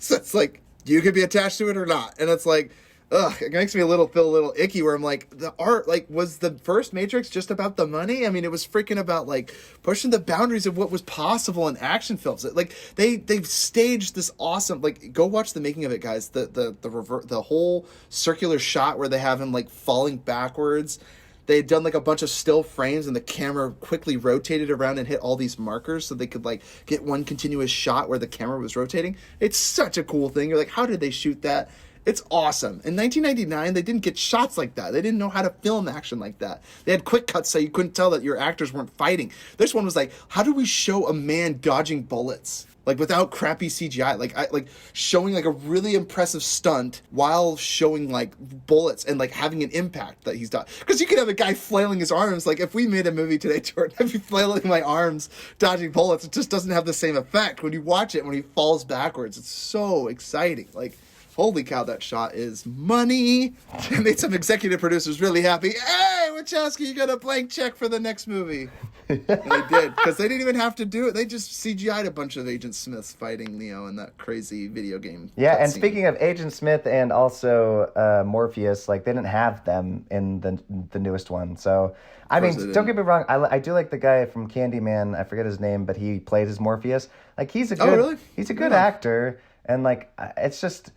So it's like, you could be attached to it or not, and it's like, ugh, it makes me feel a little icky where I'm like, the art, like, was the first Matrix just about the money? I mean, it was freaking about, like, pushing the boundaries of what was possible in action films. Like, they've staged this awesome, like, go watch the making of it, guys. The whole circular shot where they have him, like, falling backwards. They had done, like, a bunch of still frames, and the camera quickly rotated around and hit all these markers so they could, like, get one continuous shot where the camera was rotating. It's such a cool thing. You're like, how did they shoot that? It's awesome. In 1999, they didn't get shots like that. They didn't know how to film action like that. They had quick cuts so you couldn't tell that your actors weren't fighting. This one was like, how do we show a man dodging bullets? Like, without crappy CGI. Like showing, like, a really impressive stunt while showing, like, bullets and, like, having an impact that he's done. Because you could have a guy flailing his arms. Like, if we made a movie today, Jordan, I'd be flailing my arms, dodging bullets. It just doesn't have the same effect. When you watch it, when he falls backwards, it's so exciting. Like, holy cow, that shot is money. It made some executive producers really happy. Hey, Wachowski, you got a blank check for the next movie. And they did, because they didn't even have to do it. They just CGI'd a bunch of Agent Smiths fighting Neo in that crazy video game. Yeah, and speaking of Agent Smith and also Morpheus, like, they didn't have them in the newest one. So, I mean, don't get me wrong, I do like the guy from Candyman. I forget his name, but he played as Morpheus. Like, he's a good, he's a good actor, and like, it's just.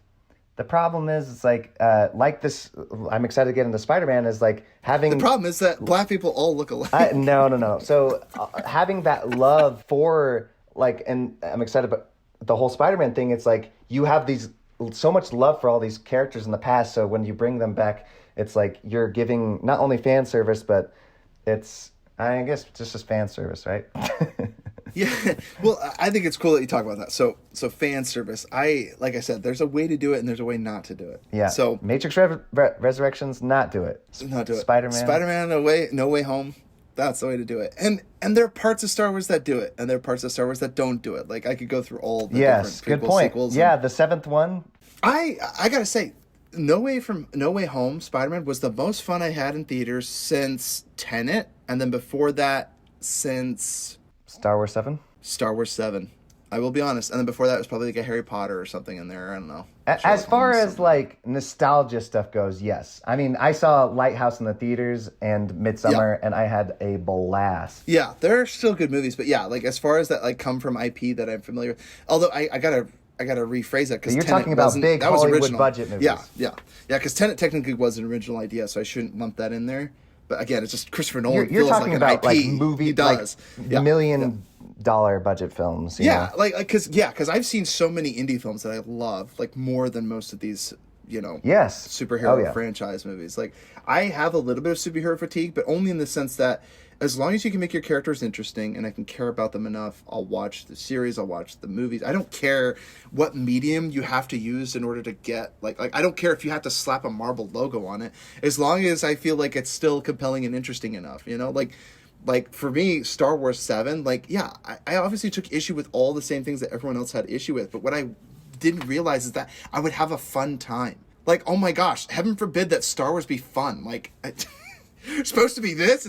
The problem is, it's like this. I'm excited to get into Spider-Man. Is like having. The problem is that black people all look alike. No. So having that love for like, and I'm excited about the whole Spider-Man thing. It's like you have so much love for all these characters in the past. So when you bring them back, it's like you're giving not only fan service, but it's I guess just fan service, right? Yeah, well, I think it's cool that you talk about that. So fan service. Like I said, there's a way to do it and there's a way not to do it. Yeah. So Matrix Resurrections, not do it. Not do it. Spider-Man, No Way Home. That's the way to do it. And there are parts of Star Wars that do it, and there are parts of Star Wars that don't do it. Like I could go through all the different good prequel, point. sequels. Yeah, the seventh one. I gotta say, No Way Home, Spider-Man was the most fun I had in theaters since Tenet, and then before that, since Star Wars 7. Star Wars 7. I will be honest. And then before that, it was probably like a Harry Potter or something in there. I don't know. As far as like nostalgia stuff goes, yes. I mean, I saw Lighthouse in the theaters and Midsummer, and I had a blast. Yeah, they're still good movies, but yeah, like as far as that like come from IP that I'm familiar with. Although I gotta rephrase that because you're talking about big Hollywood budget movies. Yeah. Because Tenet technically was an original idea, so I shouldn't lump that in there. But again, it's just Christopher Nolan. You're talking like about IP. like movie, he does. like $1 million budget films. You know? because I've seen so many indie films that I love, like more than most of these, superhero franchise movies. Like I have a little bit of superhero fatigue, but only in the sense that as long as you can make your characters interesting and I can care about them enough, I'll watch the series, I'll watch the movies. I don't care what medium you have to use in order to get like I don't care if you have to slap a Marvel logo on it, as long as I feel like it's still compelling and interesting enough, Like for me, Star Wars 7, I obviously took issue with all the same things that everyone else had issue with, but what I didn't realize is that I would have a fun time. Like, oh my gosh, heaven forbid that Star Wars be fun. Like, supposed to be this.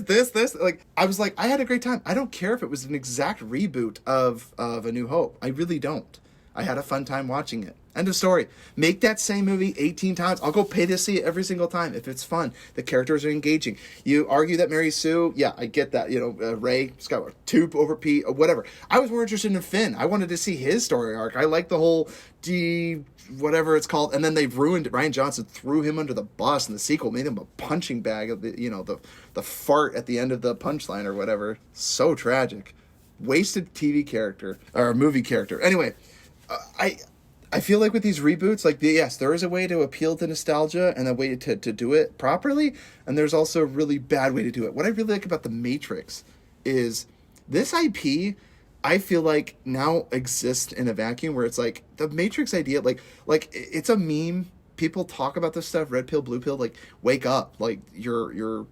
Like, I was like, I had a great time. I don't care if it was an exact reboot of A New Hope. I really don't. I had a fun time watching it. End of story. Make that same movie 18 times. I'll go pay to see it every single time if it's fun. The characters are engaging. You argue that Mary Sue, yeah, I get that. Ray Skywalker, Tube over Pete, or whatever. I was more interested in Finn. I wanted to see his story arc. I like the whole whatever it's called, and then they've ruined it. Ryan Johnson threw him under the bus in the sequel, made him a punching bag of the fart at the end of the punchline or whatever. So tragic. Wasted TV character or movie character. Anyway, I feel like with these reboots, yes, there is a way to appeal to nostalgia and a way to do it properly, and there's also a really bad way to do it. What I really like about The Matrix is this IP, I feel like now exists in a vacuum where it's like the Matrix idea, like it's a meme. People talk about this stuff, red pill, blue pill, like wake up, like you're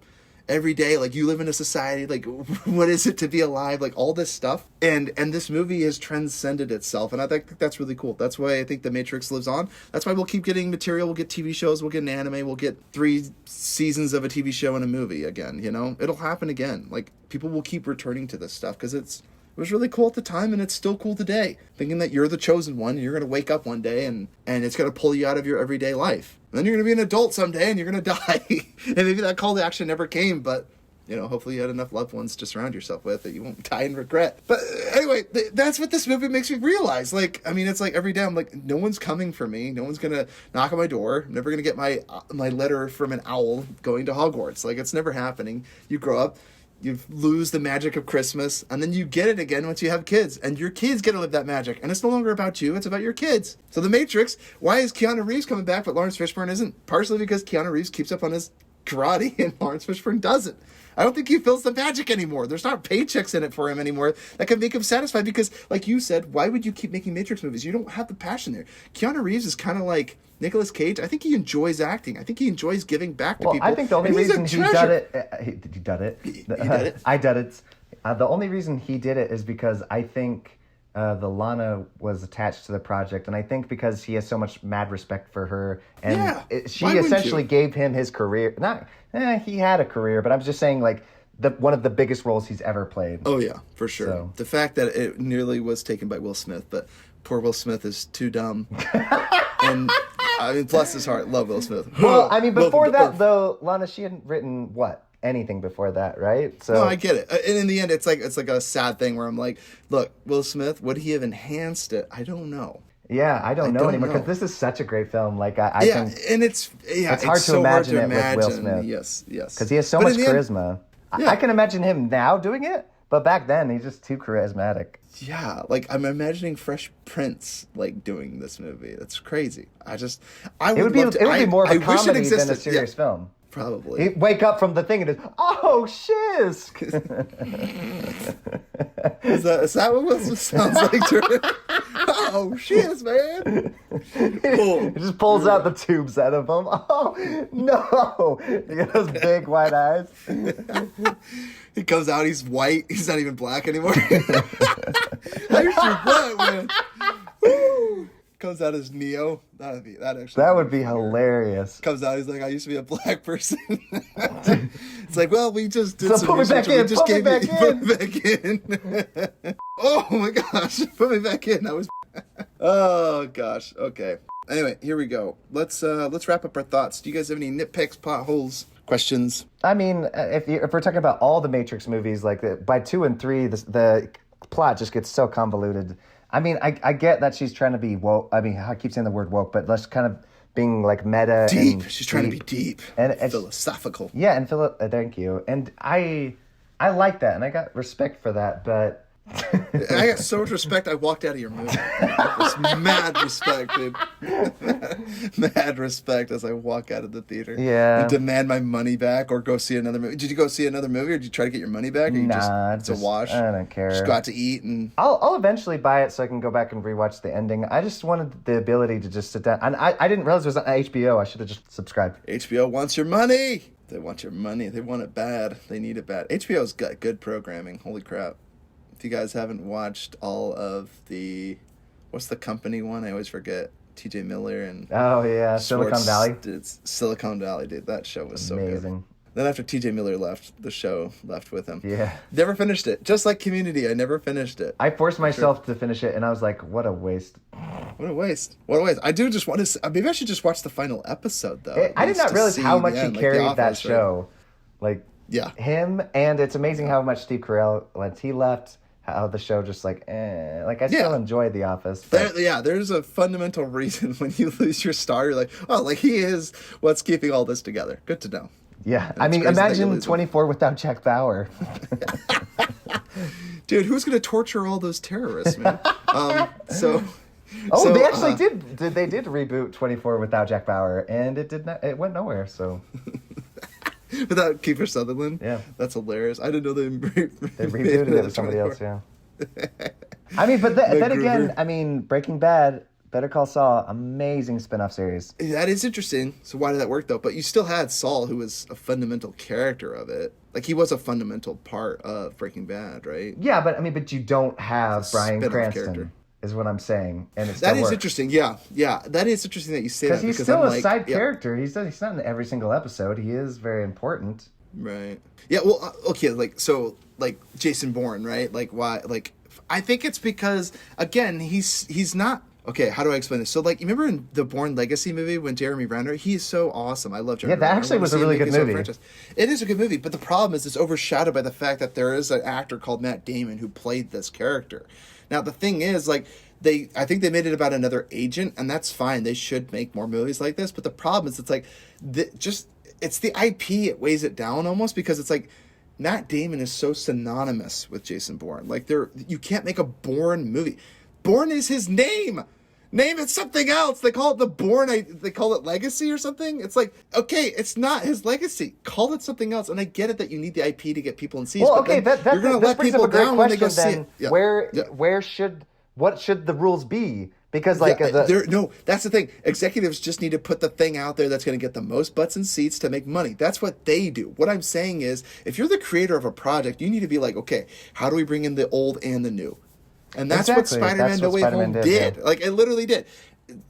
every day, like you live in a society, like what is it to be alive, like all this stuff, and this movie has transcended itself, and I think that's really cool. That's why I think The Matrix lives on. That's why we'll keep getting material. We'll get TV shows, we'll get an anime, we'll get 3 seasons of a TV show and a movie again. It'll happen again. Like people will keep returning to this stuff because it was really cool at the time, and it's still cool today. Thinking that you're the chosen one, and you're going to wake up one day, and it's going to pull you out of your everyday life. And then you're going to be an adult someday, and you're going to die. And maybe that call to action never came, but, hopefully you had enough loved ones to surround yourself with that you won't die in regret. But anyway, that's what this movie makes me realize. It's like every day I'm like, no one's coming for me. No one's going to knock on my door. I'm never going to get my letter from an owl going to Hogwarts. Like, it's never happening. You grow up. You lose the magic of Christmas, and then you get it again once you have kids, and your kids get to live that magic, and it's no longer about you, it's about your kids. So The Matrix, why is Keanu Reeves coming back, but Laurence Fishburne isn't? Partially because Keanu Reeves keeps up on his karate, and Laurence Fishburne doesn't. I don't think he feels the magic anymore. There's not paychecks in it for him anymore that can make him satisfied, because, like you said, why would you keep making Matrix movies? You don't have the passion there. Keanu Reeves is kind of like Nicolas Cage. I think he enjoys acting. I think he enjoys giving back to people. I think the only reason he did it. He did it? I did it. The only reason he did it is because I think the Lana was attached to the project, and I think because he has so much mad respect for her, and she Why wouldn't essentially you? gave him his career. Not, he had a career, but I'm just saying like one of the biggest roles he's ever played. Oh yeah, for sure. So. The fact that it nearly was taken by Will Smith, but poor Will Smith is too dumb. And I mean, bless his heart, love Will Smith. Well, I mean, before Love- that though, Lana, she hadn't written anything before that, right? So No, I get it. And in the end, it's like a sad thing where I'm like, look, Will Smith, would he have enhanced it? I don't know. yeah, I don't know don't anymore know. because this is such a great film. Like I Yeah, can, and it's hard to so imagine hard to it with Will imagine. Smith. Yes, because he has so But much in the end- charisma. Yeah. I can imagine him now doing it, but back then he's just too charismatic. Yeah, like I'm imagining Fresh Prince like doing this movie. That's crazy. I It would be more of a comedy than a serious film. Probably. He'd wake up from the thing and just, oh shiz. Is that what Will Smith sounds like? Oh shit, man! He just pulls out the tubes out of him. Oh no! He got those big white eyes. He comes out. He's white. He's not even black anymore. I used to be black, man. Woo. Comes out as Neo. That would be hilarious. Comes out. He's like, I used to be a black person. It's like, well, we just did So some put me research back in. Put me back in. Put me back in. Oh my gosh! Put me back in. I was. Oh gosh. Okay. Anyway, here we go. Let's wrap up our thoughts. Do you guys have any nitpicks, potholes, questions? I mean, if we're talking about all the Matrix movies, like by 2 and 3, the plot just gets so convoluted. I mean, I get that she's trying to be woke. I mean, I keep saying the word woke, but let's kind of being like meta. Deep. And She's trying to be deep and philosophical. Yeah, and thank you. And I like that, and I got respect for that, but. I got so much respect. I walked out of your movie. Just mad respect, dude. Mad respect as I walk out of the theater. Yeah. And demand my money back or go see another movie. Did you go see another movie or did you try to get your money back? Or you it's a wash? I don't care. Just go out to eat and. I'll eventually buy it so I can go back and rewatch the ending. I just wanted the ability to just sit down. And I didn't realize it was on HBO. I should have just subscribed. HBO wants your money. They want your money. They want it bad. They need it bad. HBO's got good programming. Holy crap. If you guys haven't watched all of what's the company one? I always forget. TJ Miller and oh yeah, Silicon Valley. It's Silicon Valley, dude. That show was so amazing. good. Then after TJ Miller left, the show left with him. Yeah. Never finished it. Just like Community, I never finished it. I forced myself to finish it, and I was like, what a waste. What a waste. What a waste. I do just want to. Maybe I should just watch the final episode though. I did not realize how much he carried that Office, show. Right? Like Yeah. him, and it's amazing how much Steve Carell, once he left, how the show just like I still enjoy The Office. But... There's a fundamental reason when you lose your star, you're like, oh, like he is what's keeping all this together. Good to know. Yeah, That's I mean, crazy that you imagine lose 24 without Jack Bauer. Dude, who's gonna torture all those terrorists, man? They actually did. They did reboot 24 without Jack Bauer, and it did not. It went nowhere. So without Kiefer Sutherland. Yeah, that's hilarious. I didn't know they rebooted it with somebody else. Yeah. I mean, but then again, I mean, Breaking Bad, Better Call Saul, amazing spin-off series. That is interesting. So why did that work though? But you still had Saul, who was a fundamental character of it. Like he was a fundamental part of Breaking Bad, right? Yeah, but you don't have Bryan Cranston. Character. Is what I'm saying, and it's that is interesting. Yeah, that is interesting that you say that because he's still a side character. He's not in every single episode. He is very important. Right. Yeah. Well. Okay. Like Jason Bourne, right? Like why? Like I think it's because again he's not. Okay, how do I explain this? So, like, you remember in the Bourne Legacy movie when Jeremy Renner? He is so awesome. I love Jeremy Renner. Yeah, that actually was a really good movie. It is a good movie, but the problem is it's overshadowed by the fact that there is an actor called Matt Damon who played this character. Now, the thing is, like, I think they made it about another agent, and that's fine. They should make more movies like this, but the problem is it's like, it's the IP, it weighs it down almost, because it's like, Matt Damon is so synonymous with Jason Bourne. Like, you can't make a Bourne movie. Bourne is his name. Name it something else. They call it the Bourne. They call it Legacy or something. It's like, okay, it's not his legacy. Call it something else. And I get it that you need the IP to get people in seats. Well, but okay, you're going to let people down when they go see it. Yeah. What should the rules be? Because like no, that's the thing. Executives just need to put the thing out there that's going to get the most butts and seats to make money. That's what they do. What I'm saying is, if you're the creator of a project, you need to be like, okay, how do we bring in the old and the new? And that's what Exactly. Spider-Man That's No what Way Spider-Man Home did, did. Like, it literally did.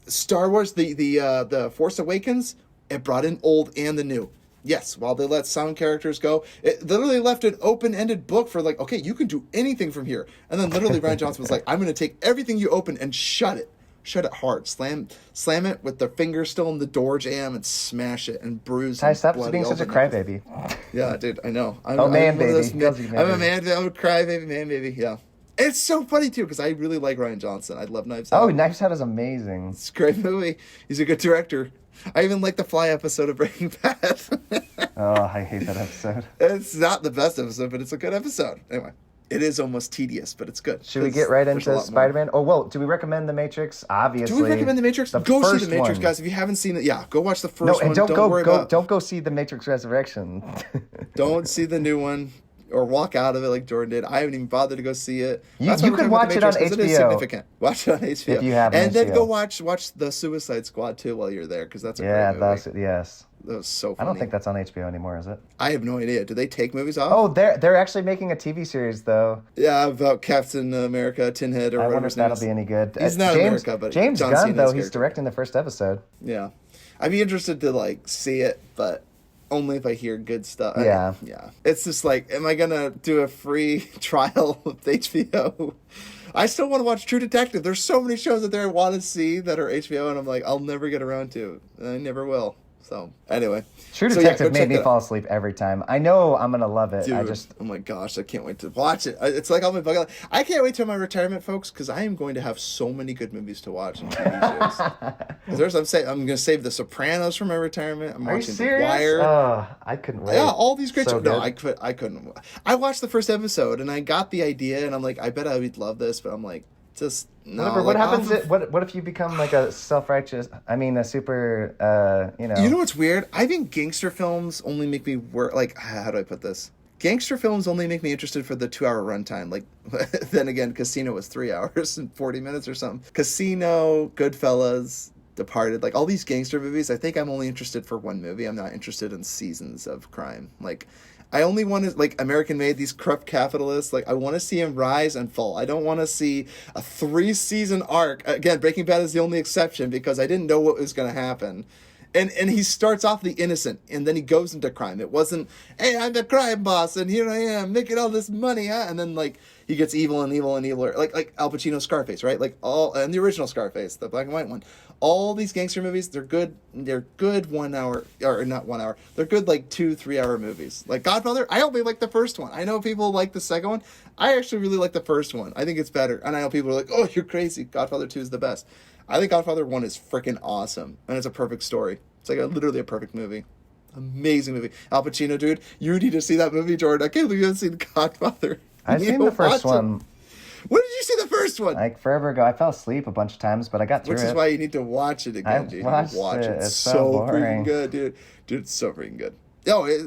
Star Wars, the Force Awakens, it brought in old and the new. Yes, while they let some characters go, it literally left an open-ended book for like, okay, you can do anything from here. And then literally Ryan Johnson was like, I'm going to take everything you open and shut it hard, slam it with the finger still in the door jam and smash it and bruise. Ty, and stop bloody being all such a the crybaby. Yeah, dude, I know. I'm man, one of baby. those Feels like a man, I'm a baby. man, I'm a crybaby, man, baby. Yeah, it's so funny too because I really like Ryan Johnson. I love Knives Out. Oh, Knives Out is amazing. It's a great movie. He's a good director. I even like the Fly episode of Breaking Bad. Oh, I hate that episode. It's not the best episode, but it's a good episode. Anyway, it is almost tedious, but it's good. Should we get right into Spider-Man? Oh, well, do we recommend The Matrix? Obviously. Do we recommend The Matrix? Go see The Matrix, guys. If you haven't seen it, yeah, go watch the first one. Don't go see The Matrix Resurrection. Don't see the new one. Or walk out of it like Jordan did. I haven't even bothered to go see it. You could watch it on HBO. It is significant. Watch it on HBO. If you have and then HBO. go watch the Suicide Squad too while you're there because that's a great movie. Yes. That was so funny. I don't think that's on HBO anymore, is it? I have no idea. Do they take movies off? Oh, they're actually making a TV series though. Yeah, about Captain America, Tinhead, or I whatever wonder if his name that'll is. be any good. He's not James, America, but James John Gunn Cena's though, he's character. directing the first episode. Yeah, I'd be interested to like see it, but only if I hear good stuff. Yeah. Yeah. It's just like, am I gonna do a free trial with HBO? I still want to watch True Detective. There's so many shows out there I want to see that are HBO, and I'm like, I'll never get around to. And I never will. So anyway, True So, Detective go made check me that out. fall asleep every time. I know I'm gonna love it. Dude, oh my gosh, I can't wait to watch it. It's like on my bucket list. I can't wait till my retirement, folks, because I am going to have so many good movies to watch and TV shows. I'm going to save The Sopranos for my retirement. I'm Are you watching The serious? Wire. Oh, I couldn't wait. Yeah, all these great So shows. No, good. I couldn't. I watched the first episode and I got the idea, and I'm like, I bet I would love this, but I'm like, just no. Whatever. Like, What happens? What if you become like a self-righteous? I mean, a super. You know what's weird? I think gangster films only make me work. Like, how do I put this? Gangster films only make me interested for the 2-hour runtime. Like, then again, Casino was 3 hours and 40 minutes or something. Casino, Goodfellas, Departed, like all these gangster movies. I think I'm only interested for one movie. I'm not interested in seasons of crime. Like, I only want to, like, American Made, these corrupt capitalists, like, I want to see him rise and fall. I don't want to see a 3-season arc. Again, Breaking Bad is the only exception because I didn't know what was going to happen. And he starts off the innocent, and then he goes into crime. It wasn't, hey, I'm the crime boss, and here I am, making all this money, huh? And then, like, he gets evil and evil and evil. Like Al Pacino's Scarface, right? Like, and the original Scarface, the black and white one. All these gangster movies, they're good 1 hour, or not 1 hour. They're good, like, 2-3 hour movies. Like, Godfather, I only like the first one. I know people like the second one. I actually really like the first one. I think it's better. And I know people are like, oh, you're crazy. Godfather 2 is the best. I think Godfather 1 is freaking awesome, and it's a perfect story. It's like literally a perfect movie. Amazing movie. Al Pacino, dude, you need to see that movie, Jordan. I can't believe you haven't seen Godfather. I've seen the first one. When did you see the first one? Like forever ago. I fell asleep a bunch of times, but I got through it. Which is why you need to watch it again, I've dude. watched Watch it. it. It's so so boring. freaking good, dude. Dude, it's so freaking good.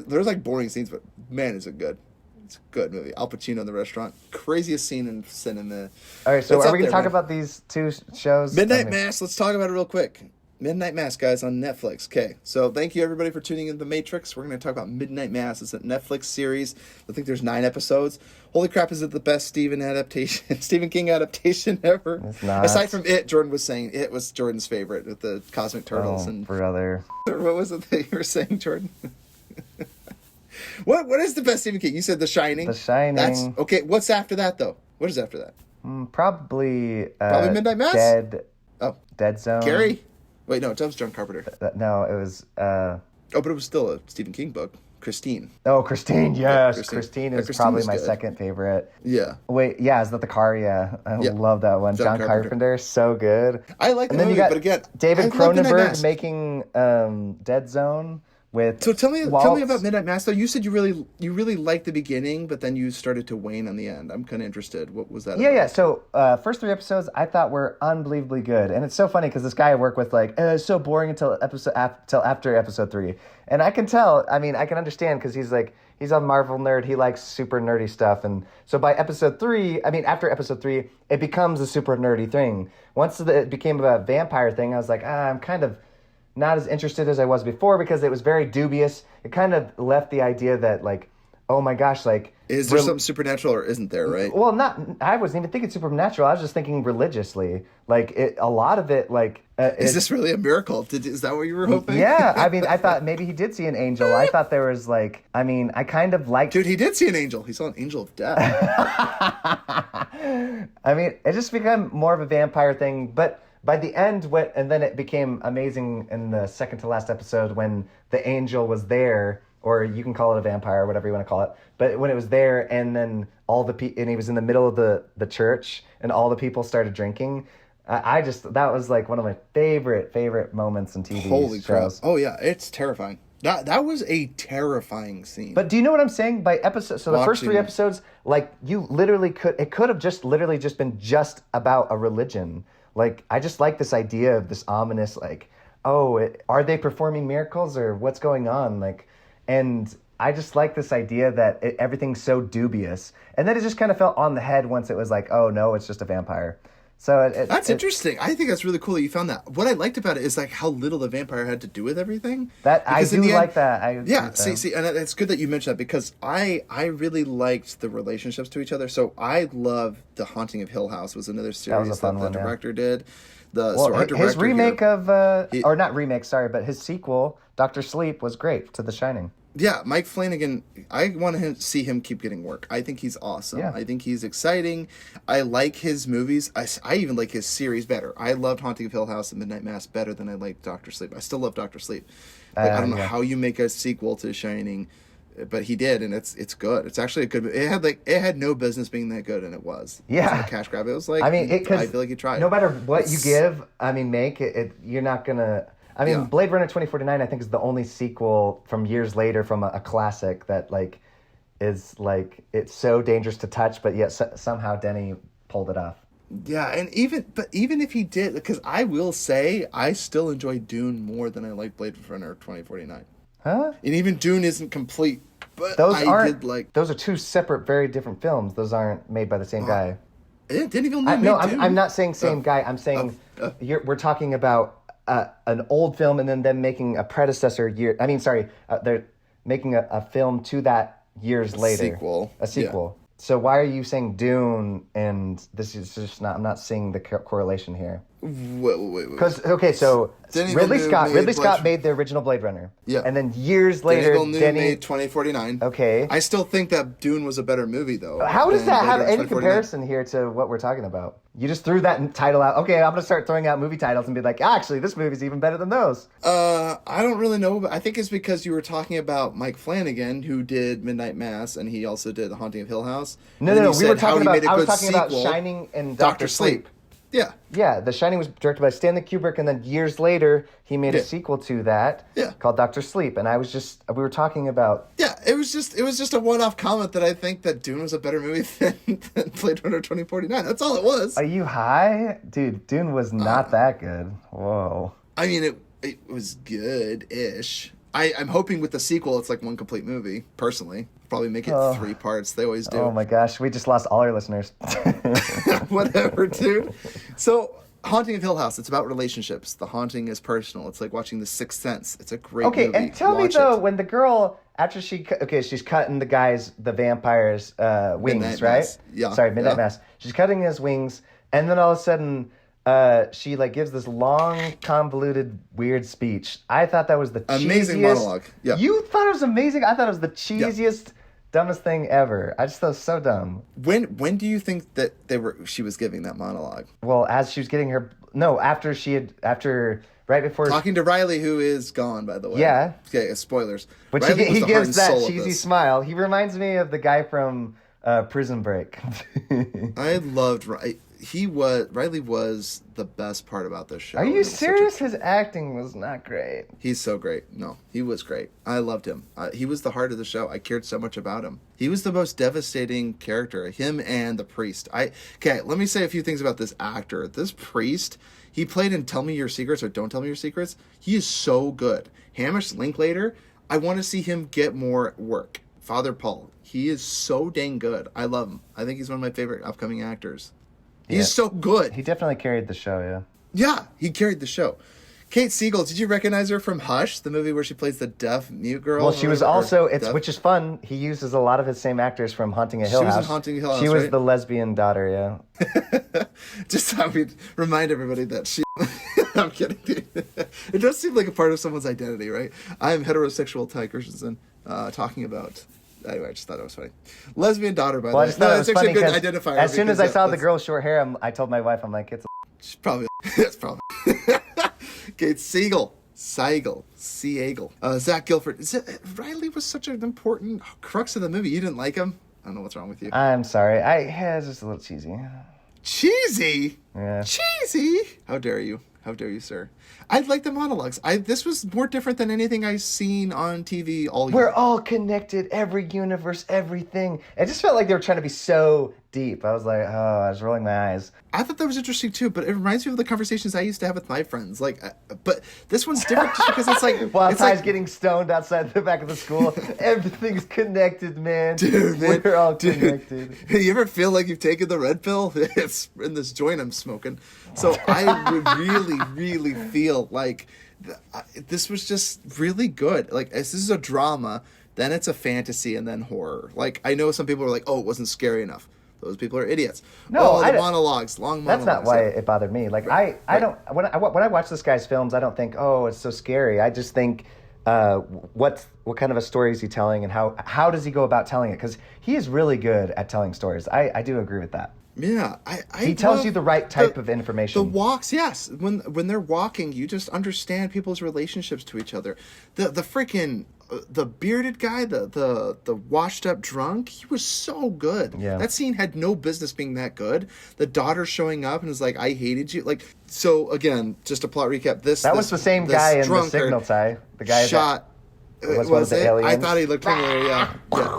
There's like boring scenes, but man, is it good. It's a good movie. Al Pacino in the restaurant. Craziest scene in cinema. All right, so It's are up we going to there, talk man. about these two shows? Midnight Mass. Let's talk about it real quick. Midnight Mass, guys, on Netflix. Okay, so thank you everybody for tuning in to The Matrix. We're going to talk about Midnight Mass. It's a Netflix series. I think there's 9 episodes. Holy crap, is it the best Stephen King adaptation ever? It's not. Aside from It, Jordan was saying It was Jordan's favorite with the Cosmic Turtles. Oh, And brother. what was it that you were saying, Jordan? What is the best Stephen King? You said The Shining. The Shining. That's okay. What's after that though? What is after that? Probably Midnight Mass? Dead Zone. Gary? Wait, no, that was John Carpenter. No, it was Oh, but it was still a Stephen King book. Christine. Christine. Yes, Christine. Christine Yeah, is Christine probably was my good. second favorite. Yeah. Wait, yeah, is that the car? Yeah, I Yeah. love that one. John John Carpenter. Carpenter, so good. I like the And then movie, you got but again, David I love Midnight Cronenberg Mass. making Dead Zone with. So tell me Waltz. about Midnight Mass. Though you said you really liked the beginning, but then you started to wane on the end. I'm kind of interested. What was that? Yeah. about? So first 3 episodes I thought were unbelievably good, and it's so funny because this guy I work with it's so boring until after episode 3, and I can tell. I mean, I can understand because he's a Marvel nerd. He likes super nerdy stuff, and so by episode 3, after episode 3, it becomes a super nerdy thing. Once it became a vampire thing, I was like, I'm kind of not as interested as I was before because it was very dubious. It kind of left the idea that oh my gosh, like... Is there something supernatural or isn't there, right? Well, I wasn't even thinking supernatural. I was just thinking religiously. Like, a lot of it, like... is this really a miracle? Is that what you were hoping? Yeah, I mean, I thought maybe he did see an angel. I thought there was, like... I mean, I kind of liked... Dude, he did see an angel. He saw an angel of death. I mean, it just became more of a vampire thing, but... By the end, and then it became amazing in the second to last episode when the angel was there, or you can call it a vampire, whatever you want to call it. But when it was there, and then and he was in the middle of the church, and all the people started drinking. That was like one of my favorite moments in TV Holy shows. crap! Oh yeah, it's terrifying. That was a terrifying scene. But do you know what I'm saying? By episode, so the first 3 episodes, like you literally could have just literally just been just about a religion. Like, I just like this idea of this ominous, like, are they performing miracles or what's going on? Like, and I just like this idea that everything's so dubious. And then it just kind of fell on the head once it was like, oh, no, it's just a vampire. So that's interesting. I think that's really cool that you found that. What I liked about it is like how little the vampire had to do with everything. I do like that. See, and it's good that you mentioned that because I really liked the relationships to each other. So I love The Haunting of Hill House was another series that the director did. His remake or not remake, sorry, but his sequel, Dr. Sleep, was great to The Shining. Yeah, Mike Flanagan, I want to see him keep getting work. I think he's awesome. Yeah. I think he's exciting. I like his movies. I even like his series better. I loved Haunting of Hill House and Midnight Mass better than I liked Dr. Sleep. I still love Dr. Sleep. But I don't know how you make a sequel to Shining, but he did, and it's good. It's actually a good movie. It had no business being that good, and it was. Yeah. It was a cash grab. It was like, I feel like he tried. No matter what you give, I mean, you're not going to... I mean, Blade Runner 2049, I think, is the only sequel from years later from a classic that, like, is, like, it's so dangerous to touch, but yet somehow Denny pulled it off. Yeah, and even if he did, because I will say, I still enjoy Dune more than I like Blade Runner 2049. Huh? And even Dune isn't complete, but those are 2 separate, very different films. Those aren't made by the same guy. Didn't even know. No, I'm not saying same guy. I'm saying we're talking about an old film and then them making a predecessor they're making a film to that years later. A sequel. Yeah. So why are you saying Dune and this is just not... I'm not seeing the correlation here. Wait. Because, okay, so Ridley Scott made the original Blade Runner. Yeah. And then years later, Denny made 2049. Okay. I still think that Dune was a better movie, though. How does that have any comparison here to what we're talking about? You just threw that title out. Okay, I'm going to start throwing out movie titles and be like, actually, this movie's even better than those. I don't really know, but I think it's because you were talking about Mike Flanagan, who did Midnight Mass, and he also did The Haunting of Hill House. No, we were talking about... I was talking about Shining and Dr. Sleep. Yeah. Yeah, The Shining was directed by Stanley Kubrick, and then years later, he made a sequel to that called Dr. Sleep. And we were talking about... Yeah, it was just a one-off comment that I think that Dune was a better movie than Blade Runner 2049. That's all it was. Are you high? Dude, Dune was not that good. Whoa. I mean, it was good-ish. I'm hoping with the sequel, it's like one complete movie, personally. Probably make it 3 parts. They always do. Oh my gosh, we just lost all our listeners. Whatever, dude. So, Haunting of Hill House, it's about relationships. The haunting is personal. It's like watching The Sixth Sense. It's a great movie. Okay, and tell me though, when the girl, after she's cutting the vampire's wings, Midnight right? Mass. Yeah. Sorry, Midnight Mass. She's cutting his wings, and then all of a sudden, she like gives this long, convoluted, weird speech. I thought that was the amazing monologue. Yeah. You thought it was amazing? I thought it was the cheesiest, dumbest thing ever. I just thought it was so dumb. When do you think that she was giving that monologue? Well, as she was getting right before talking to Riley, who is gone, by the way. Yeah. Okay, spoilers. But he gives that cheesy smile. He reminds me of the guy from Prison Break. I loved Riley. Riley was the best part about this show. Are you serious? His acting was not great. He's so great. No, he was great. I loved him. He was the heart of the show. I cared so much about him. He was the most devastating character. Him and the priest. Let me say a few things about this actor. This priest, he played in Tell Me Your Secrets or Don't Tell Me Your Secrets. He is so good. Hamish Linklater, I want to see him get more work. Father Paul, he is so dang good. I love him. I think he's one of my favorite upcoming actors. He's so good. He definitely carried the show, yeah. Yeah, he carried the show. Kate Siegel, did you recognize her from Hush, the movie where she plays the deaf mute girl? Well, she was also deaf? which is fun. He uses a lot of his same actors from Haunting a Hill She was House. in Haunting a Hill House, She was right? the lesbian daughter, yeah. Just how we remind everybody that she. I'm kidding. It does seem like a part of someone's identity, right? I'm heterosexual Ty Christensen talking about. Anyway, I just thought it was funny. Lesbian daughter, by the way. I just thought it was it's actually funny a good 'cause identifier. as soon as I saw the that's- girl's short hair, I told my wife, I'm like, it's a... She's probably. That's probably. Kate Siegel. Siegel. Zach Gilford. Riley was such an important crux of the movie. You didn't like him? I don't know what's wrong with you. I'm sorry. Yeah, it's just a little cheesy. Cheesy? Yeah. Cheesy? How dare you? How dare you, sir? I like the monologues. This was more different than anything I've seen on TV all year. We're all connected, every universe, everything. It just felt like they were trying to be so deep. I was like, I was rolling my eyes. I thought that was interesting too, but it reminds me of the conversations I used to have with my friends. But this one's different just because it's like While it's Ty's like, getting stoned outside the back of the school, everything's connected, man. Dude, man. We're all connected. You ever feel like you've taken the red pill? It's in this joint I'm smoking. So I would really, really feel like this was just really good. Like, this is a drama, then it's a fantasy, and then horror. Like, I know some people are like, oh, it wasn't scary enough. Those people are idiots. No, the monologues, long monologues. That's not why it bothered me. Like, I don't, when I watch this guy's films, I don't think, oh, it's so scary. I just think, what kind of a story is he telling, and how does he go about telling it? Because he is really good at telling stories. I do agree with that. Yeah, he tells you the right type of information. The walks, yes. When they're walking, you just understand people's relationships to each other. The freaking the bearded guy, the washed up drunk, he was so good. Yeah. That scene had no business being that good. The daughter showing up and is like, "I hated you." Like, so again, just a plot recap. That was the same guy in The Signal, Ty. The guy shot. Was one of the aliens? I thought he looked familiar.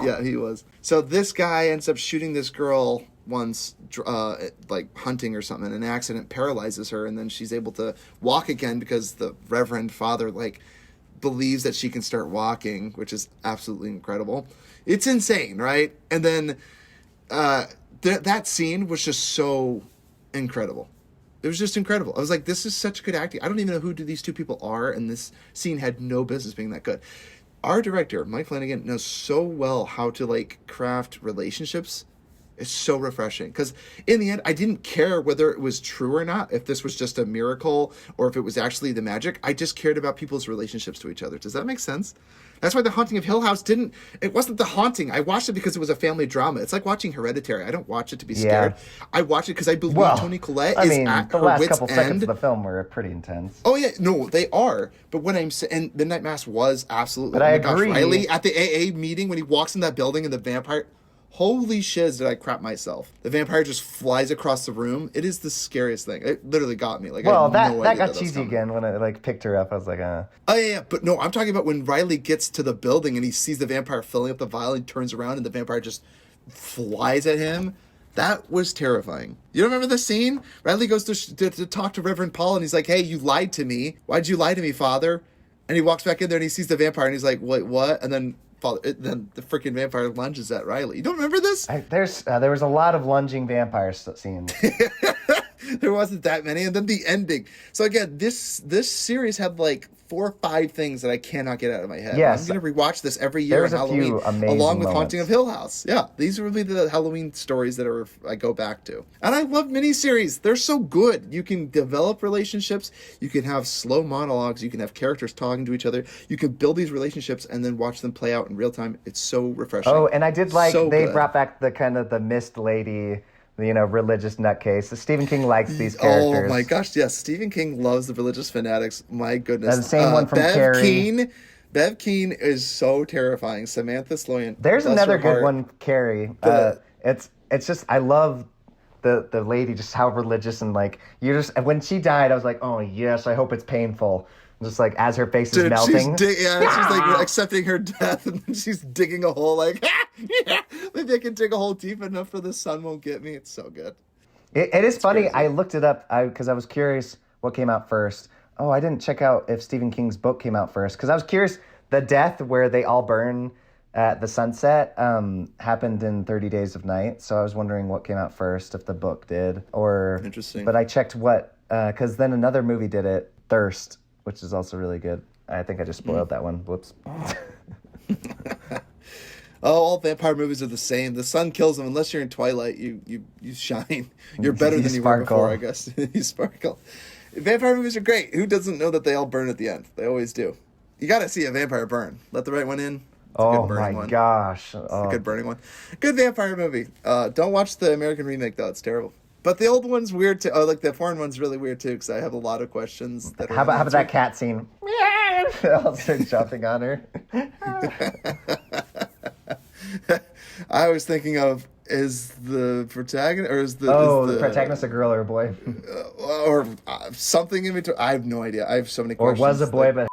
Yeah, he was. So this guy ends up shooting this girl once, like hunting or something, and an accident paralyzes her, and then she's able to walk again because the Reverend Father believes that she can start walking, which is absolutely incredible. It's insane, right? And then that scene was just so incredible. It was just incredible. I was like, this is such good acting. I don't even know who these two people are, and this scene had no business being that good. Our director, Mike Flanagan, knows so well how to craft relationships. It's so refreshing because in the end, I didn't care whether it was true or not, if this was just a miracle or if it was actually the magic. I just cared about people's relationships to each other. Does that make sense? That's why The Haunting of Hill House it wasn't The Haunting. I watched it because it was a family drama. It's like watching Hereditary. I don't watch it to be scared. I watch it because I believe Toni Collette is at the her last wit's couple end. seconds of the film were pretty intense. Oh yeah, no, they are. But when I'm saying Midnight Mass was absolutely. But I agree. Riley at the AA meeting when he walks in that building and the vampire. Holy shiz, did I crap myself. The vampire just flies across the room. It is the scariest thing. It literally got me. That got cheesy again when it picked her up. I was like, Oh, yeah. But no, I'm talking about when Riley gets to the building and he sees the vampire filling up the vial. He turns around and the vampire just flies at him. That was terrifying. You don't remember the scene? Riley goes to talk to Reverend Paul and he's like, hey, you lied to me. Why'd you lie to me, Father? And he walks back in there and he sees the vampire and he's like, wait, what? And then the freaking vampire lunges at Riley. You don't remember this? There was a lot of lunging vampire scenes. There wasn't that many. And then the ending. So again, this series had 4 or 5 things that I cannot get out of my head. Yes. I'm going to rewatch this every year on Halloween, along with Haunting of Hill House. Yeah, these are really the Halloween stories that I go back to. And I love miniseries. They're so good. You can develop relationships. You can have slow monologues. You can have characters talking to each other. You can build these relationships and then watch them play out in real time. It's so refreshing. Oh, and I did like they good. brought back the kind of the mist lady, religious nutcase. Stephen King likes these characters. Oh my gosh, yes. Stephen King loves the religious fanatics. My goodness. The same one from Carrie. Bev Keane is so terrifying. Samantha Sloyan. There's another good one, Carrie. It's just, I love the lady, just how religious and when she died, I was like, oh yes, I hope it's painful. Just as her face is melting. She's accepting her death, and then she's digging a hole maybe I can dig a hole deep enough for the sun won't get me. It's so good. It is funny. Crazy. I looked it up because I was curious what came out first. Oh, I didn't check out if Stephen King's book came out first because I was curious. The death where they all burn at the sunset happened in 30 Days of Night. So I was wondering what came out first, if the book did or. Interesting. But I checked what because then another movie did it, Thirst. which is also really good. I think I just spoiled that one. Whoops. Oh, all vampire movies are the same. The sun kills them. Unless you're in Twilight, you shine. You're better You than you were sparkle. before, I guess. You sparkle. Vampire movies are great. Who doesn't know that they all burn at the end? They always do. You got to see a vampire burn. Let the right one in. It's a Oh good burning my one. gosh. It's a good burning one. Good vampire movie. Don't watch the American remake, though. It's terrible. But the old one's weird, too. Oh, like the foreign one's really weird, too, because I have a lot of questions. That are How about unanswered. that cat scene? I'll start jumping on her. I was thinking of, is the protagonist, or is the... The protagonist a girl or a boy? Or something in between. I have no idea. I have so many Or questions. was a boy, but...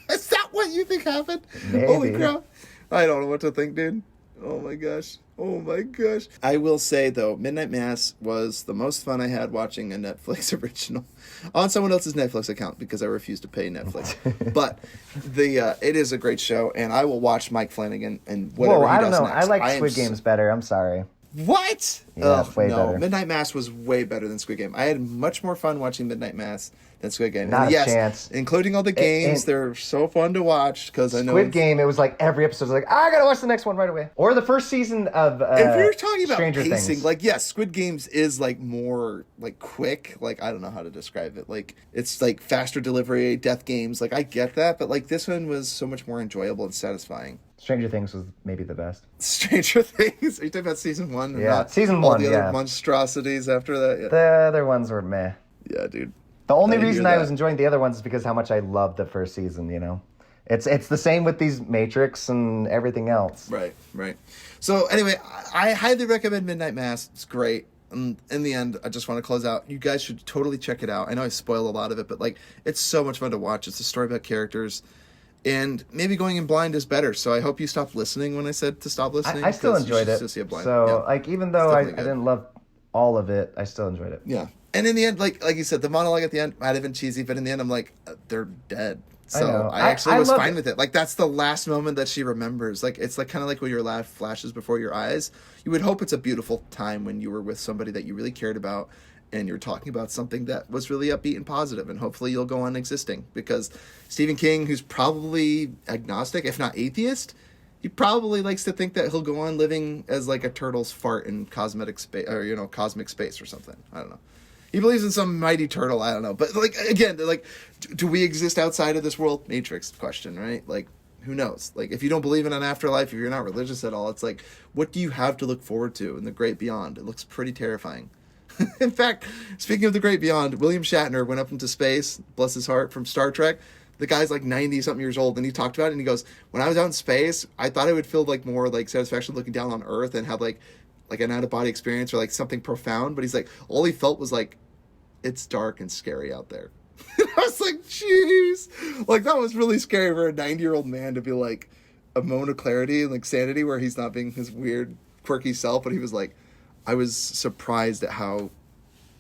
Is that what you think happened? Maybe. Holy crap. I don't know what to think, dude. Oh my gosh. Oh my gosh. I will say, though, Midnight Mass was the most fun I had watching a Netflix original on someone else's Netflix account because I refuse to pay Netflix. But it is a great show, and I will watch Mike Flanagan and whatever he I does don't know. next. I like Squid Games better. I'm sorry. What? Yeah, it's way no. better. Midnight Mass was way better than Squid Game. I had much more fun watching Midnight Mass than Squid Game. Not and a yes, chance. including all the games. and- They're so fun to watch because I know Squid Game, it was like every episode was like, I gotta watch the next one right away. Or the first season of If you're talking about Stranger pacing, Things. like yes, Squid Games is like more like quick. Like I don't know how to describe it. Like it's like faster delivery, death games. Like I get that, but like this one was so much more enjoyable and satisfying. Stranger Things was maybe the best. Stranger Things. Are you talking about season 1? Yeah, Not season all 1, the other yeah. monstrosities after that. Yeah, The other ones were meh. yeah dude. The only I hear reason I that. was enjoying the other ones is because how much I loved the first season, you know? It's the same with these Matrix and everything else. Right. So anyway, I highly recommend Midnight Mass. It's great. And in the end, I just want to close out. You guys should totally check it out. I know I spoiled a lot of it, but like it's so much fun to watch. It's a story about characters. And maybe going in blind is better. So I hope you stopped listening when I said to stop listening. I still 'cause you enjoyed should it. still see it blind. So, Yeah. like, even though I definitely good. didn't love all of it, I still enjoyed it. Yeah. And in the end, like you said, the monologue at the end might have been cheesy, but in the end, I'm like, they're dead. So know. I actually I was love fine it. with it. Like that's the last moment that she remembers. Like it's like kind of like when your life flashes before your eyes. You would hope it's a beautiful time when you were with somebody that you really cared about, and you're talking about something that was really upbeat and positive, and hopefully you'll go on existing. Because Stephen King, who's probably agnostic, if not atheist, he probably likes to think that he'll go on living as like a turtle's fart in cosmetic space, or cosmic space or something. I don't know. He believes in some mighty turtle. I don't know. But like again, like, do we exist outside of this world? Matrix question, right? Like, who knows? Like, if you don't believe in an afterlife, if you're not religious at all, it's like, what do you have to look forward to in the great beyond? It looks pretty terrifying. In fact, speaking of the great beyond, William Shatner went up into space, bless his heart, from Star Trek. The guy's like 90-something years old, and he talked about it, and he goes, when I was out in space, I thought I would feel like more like satisfaction looking down on Earth and have like an out-of-body experience or like something profound. But he's like, all he felt was like, it's dark and scary out there. And I was like, jeez. Like, that was really scary for a 90-year-old man to be like a moment of clarity and like sanity where he's not being his weird, quirky self. But he was like, I was surprised at how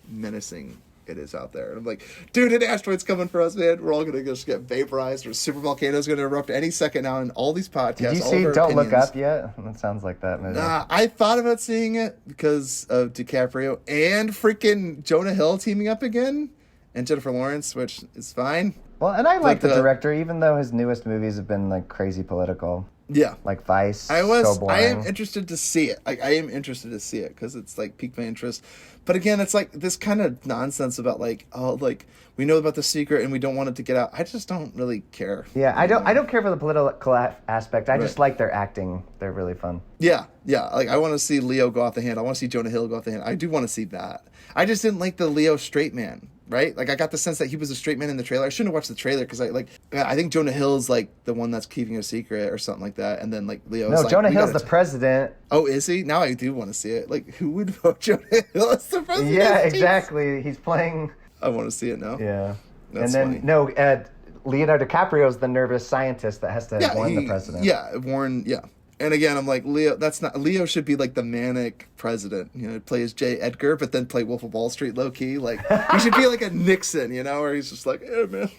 menacing it is out there. And I'm like, dude, an asteroid's coming for us, man. We're all going to just get vaporized, or super volcano's going to erupt any second now in all these podcasts. Did you all see of our Don't Look opinions. Up yet? That sounds like that movie. Nah, I thought about seeing it because of DiCaprio and freaking Jonah Hill teaming up again, and Jennifer Lawrence, which is fine. Well, and I like But, the director, even though his newest movies have been like crazy political. Yeah. Like Vice. So I am boring. interested to see it. I am interested to see it because it's like piqued my interest. But again, it's like this kind of nonsense about like, oh, like we know about the secret and we don't want it to get out. I just don't really care. Yeah, I don't care for the political aspect. I just Right. like their acting. They're really fun. Yeah. Like I want to see Leo go off the hand. I want to see Jonah Hill go off the hand. I do want to see that. I just didn't like the Leo straight man. Right? Like I got the sense that he was a straight man in the trailer. I shouldn't have watched the trailer because I think Jonah Hill's like the one that's keeping a secret or something like that. And then like Leo's No, like, Jonah we Hill's gotta the president. Oh, is he? Now I do want to see it. Like, who would vote Jonah Hill as the president? Yeah, of the States? exactly. He's playing. I want to see it now. Yeah. That's and then funny. Leonardo DiCaprio's the nervous scientist that has to warn the president. Yeah, warn. Yeah. And again, I'm like, Leo should be like the manic president, play as J. Edgar, but then play Wolf of Wall Street low key. Like, he should be like a Nixon, where he's just like, hey man,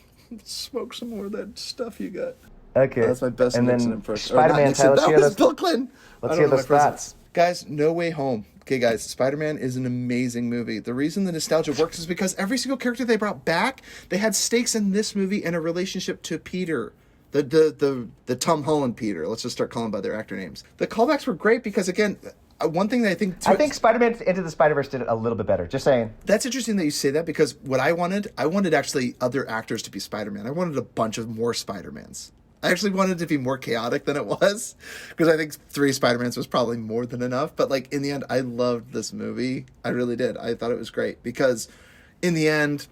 smoke some more of that stuff you got. Okay. That's my best and Nixon then impression. Or not Spider-Man, Nixon, Tyler, that was Bill Clinton. let's I hear don't know those my presidents. thoughts. Guys, No Way Home. Okay, guys, Spider-Man is an amazing movie. The reason the nostalgia works is because every single character they brought back, they had stakes in this movie and a relationship to Peter. The Tom Holland Peter. Let's just start calling by their actor names. The callbacks were great because, again, one thing that I think Spider-Man Into the Spider-Verse did it a little bit better. Just saying. That's interesting that you say that because what I wanted actually other actors to be Spider-Man. I wanted a bunch of more Spider-Mans. I actually wanted it to be more chaotic than it was because I think 3 Spider-Mans was probably more than enough. But like in the end, I loved this movie. I really did. I thought it was great because in the end,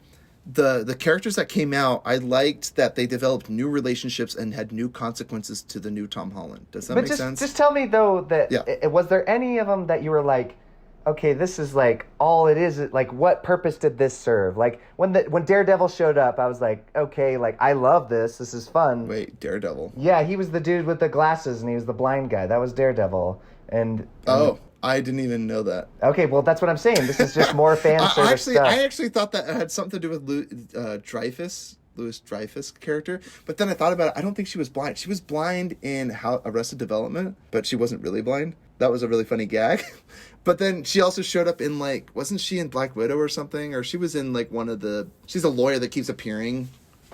the characters that came out, I liked that they developed new relationships and had new consequences to the new Tom Holland. Does that make sense? Just tell me though that was there any of them that you were like, okay, this is like all it is. Like, what purpose did this serve? Like when Daredevil showed up, I was like, okay, like I love this. This is fun. Wait, Daredevil? Yeah, he was the dude with the glasses and he was the blind guy. That was Daredevil. And I didn't even know that. Okay, well that's what I'm saying. This is just more fan service stuff. I actually thought that it had something to do with Louis Dreyfus character, but then I thought about it. I don't think she was blind. She was blind in Arrested Development, but she wasn't really blind. That was a really funny gag. But then she also showed up in wasn't she in Black Widow or something? Or she was in she's a lawyer that keeps appearing.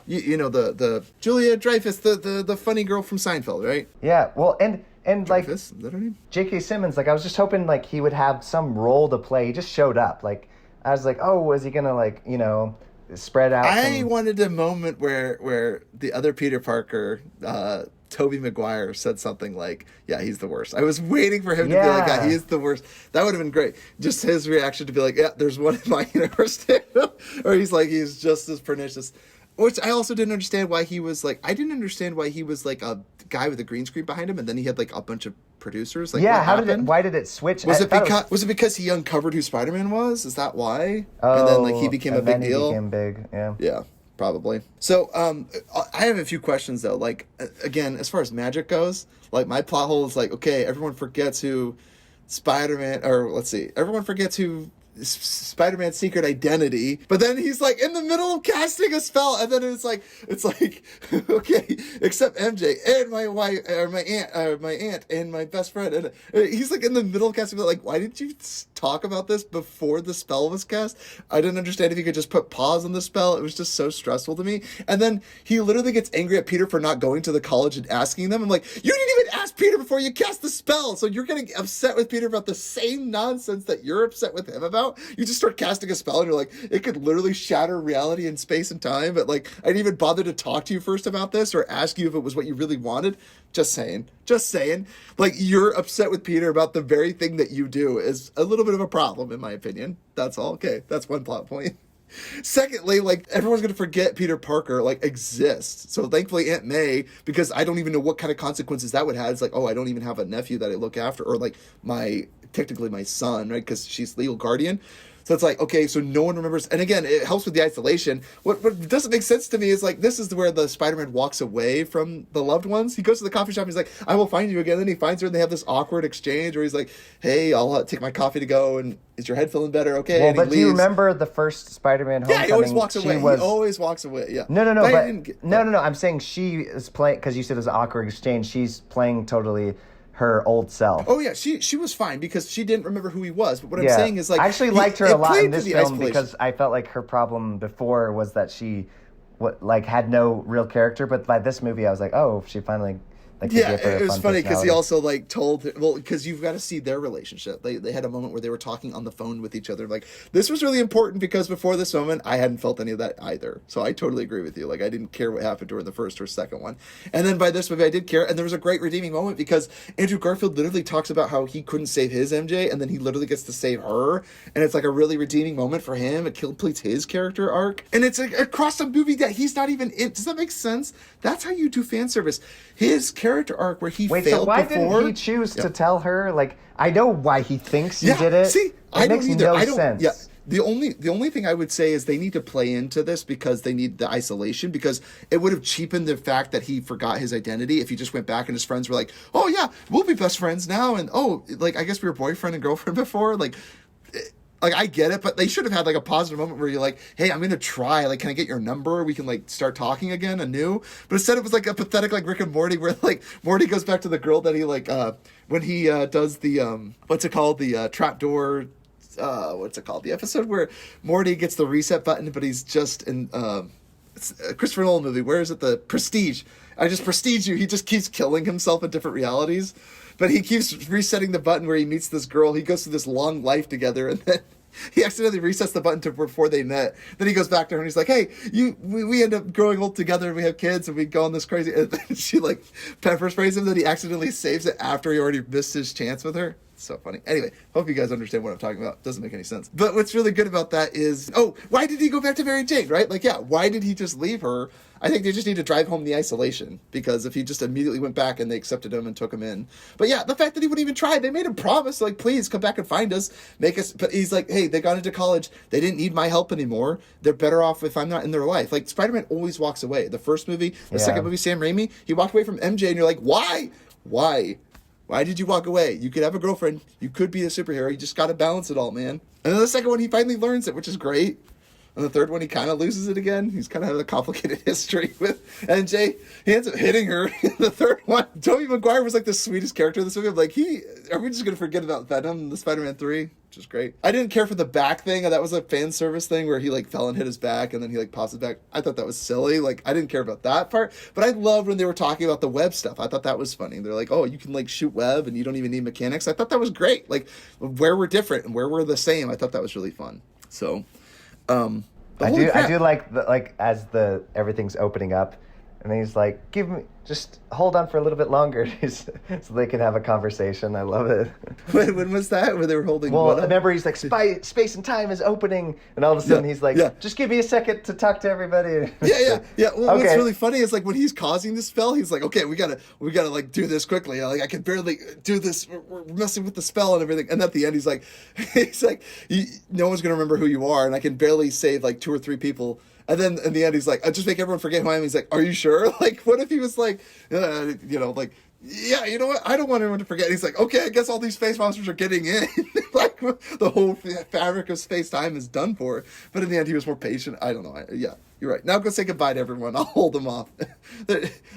You know the Julia Dreyfus, the funny girl from Seinfeld, right? Yeah, well, and Dreyfus, is that her name? J.K. Simmons, I was just hoping he would have some role to play. He just showed up. I was like, oh, is he gonna spread out? I wanted a moment where the other Peter Parker, Tobey Maguire, said something like, yeah, he's the worst. I was waiting for him to be like, yeah, he is the worst. That would have been great. Just his reaction to be like, yeah, there's one in my universe too. Or he's just as pernicious. Which I also didn't understand why he was I didn't understand why he was a guy with a green screen behind him and then he had a bunch of producers. Why did it switch? Was it because he uncovered who Spider-Man was? Is that why? Oh, and then he became a big deal? He became big, yeah. Yeah, probably. So I have a few questions though. Again, as far as magic goes, my plot hole is okay, everyone forgets who Spider-Man, or let's see, everyone forgets who Spider-Man's secret identity, but then he's in the middle of casting a spell, and then it's okay, except MJ and my wife or my aunt and my best friend, and he's in the middle of casting. Why didn't you talk about this before the spell was cast? I didn't understand if you could just put pause on the spell. It was just so stressful to me. And then he literally gets angry at Peter for not going to the college and asking them. I'm like, you didn't even ask Peter before you cast the spell, so you're getting upset with Peter about the same nonsense that you're upset with him about. You just start casting a spell and you're like, it could literally shatter reality and space and time, but I didn't even bother to talk to you first about this or ask you if it was what you really wanted. Just saying. You're upset with Peter about the very thing that you do is a little bit of a problem, in my opinion. That's all. Okay, that's one plot point. Secondly, everyone's going to forget Peter Parker, exists. So thankfully Aunt May, because I don't even know what kind of consequences that would have. It's I don't even have a nephew that I look after, or technically my son, right? Because she's legal guardian. So it's okay, so no one remembers. And again, it helps with the isolation. What doesn't make sense to me is this is where the Spider-Man walks away from the loved ones. He goes to the coffee shop. He's like, I will find you again. Then he finds her and they have this awkward exchange where he's like, hey, I'll take my coffee to go. And is your head feeling better? Okay. Well, and but do you remember the first Spider-Man Homecoming? Yeah, he always walks away. He always walks away. Yeah. No. I'm saying she is playing, because you said it was an awkward exchange. She's playing totally her old self. Oh yeah, she was fine because she didn't remember who he was. But what I'm saying is I actually liked her a lot in this film because I felt like her problem before was that she had no real character. But by this movie, I was like, oh, she finally it was funny because he also told her, because you've got to see their relationship. They had a moment where they were talking on the phone with each other. This was really important because before this moment, I hadn't felt any of that either. So I totally agree with you. I didn't care what happened to her in the first or second one. And then by this movie, I did care. And there was a great redeeming moment because Andrew Garfield literally talks about how he couldn't save his MJ, and then he literally gets to save her. And it's a really redeeming moment for him. It completes his character arc. And it's across a movie that he's not even in. Does that make sense? That's how you do fan service. His character arc where he failed before. So why didn't he choose to tell her? I know why he thinks he did it. See, I don't either. No sense. Yeah. The only thing I would say is they need to play into this because they need the isolation, because it would have cheapened the fact that he forgot his identity if he just went back and his friends were like, oh yeah, we'll be best friends now, and I guess we were boyfriend and girlfriend before. Like, I get it, but they should have had, like, a positive moment where you're like, hey, I'm going to try. Like, can I get your number? We can, like, start talking again anew. But instead it was, like, a pathetic, like, Rick and Morty where, like, Morty goes back to the girl that he, like, when he does the, what's it called? The trapdoor, what's it called? The episode where Morty gets the reset button, but he's just in, it's a Christopher Nolan movie. Where is it? The Prestige. I just prestige you. He just keeps killing himself in different realities. But he keeps resetting the button where he meets this girl. He goes through this long life together, and then he accidentally resets the button to before they met. Then he goes back to her, and he's like, hey, we end up growing old together, and we have kids, and we go on this crazy... And then she, like, pepper sprays him, that he accidentally saves it after he already missed his chance with her. So funny. Anyway, hope you guys understand what I'm talking about. Doesn't make any sense. But what's really good about that is, why did he go back to Mary Jane, right? Like, yeah, why did he just leave her? I think they just need to drive home the isolation, because if he just immediately went back and they accepted him and took him in. But yeah, the fact that he wouldn't even try, they made him promise, like, please come back and find us, make us. But he's like, hey, they got into college. They didn't need my help anymore. They're better off if I'm not in their life. Like, Spider-Man always walks away. The first movie, the second movie, Sam Raimi, he walked away from MJ, and you're like, why? Why did you walk away? You could have a girlfriend. You could be a superhero. You just got to balance it all, man. And then the second one, he finally learns it, which is great. And the third one, he kind of loses it again. He's kind of had a complicated history with MJ. He ends up hitting her in the third one. Tobey Maguire was like the sweetest character in this movie. I'm like, are we just going to forget about Venom in the Spider-Man 3? Which is great. I didn't care for the back thing. That was a fan service thing where he like fell and hit his back and then he like pops it back. I thought that was silly. Like, I didn't care about that part. But I loved when they were talking about the web stuff. I thought that was funny. They're like, oh, you can like shoot web and you don't even need mechanics. I thought that was great. Like, where we're different and where we're the same. I thought that was really fun. So, I do like as everything's opening up, and then he's like, just hold on for a little bit longer so they can have a conversation. I love it. When was that? Where they were holding... Well, remember he's like, space and time is opening, and all of a sudden he's like, just give me a second to talk to everybody. Yeah. Well, okay. What's really funny is like when he's causing the spell, he's like, okay, we gotta like do this quickly. Like, I can barely do this. We're messing with the spell and everything. And at the end, he's like, no one's gonna remember who you are, and I can barely save like 2 or 3 people. And then in the end, he's like, I'll just make everyone forget who I am. He's like, are you sure? Like, what if he was like, like, yeah, you know what? I don't want everyone to forget. He's like, okay, I guess all these space monsters are getting in. Like, the whole fabric of space-time is done for. But in the end, he was more patient. I don't know. You're right. Now go say goodbye to everyone. I'll hold him off.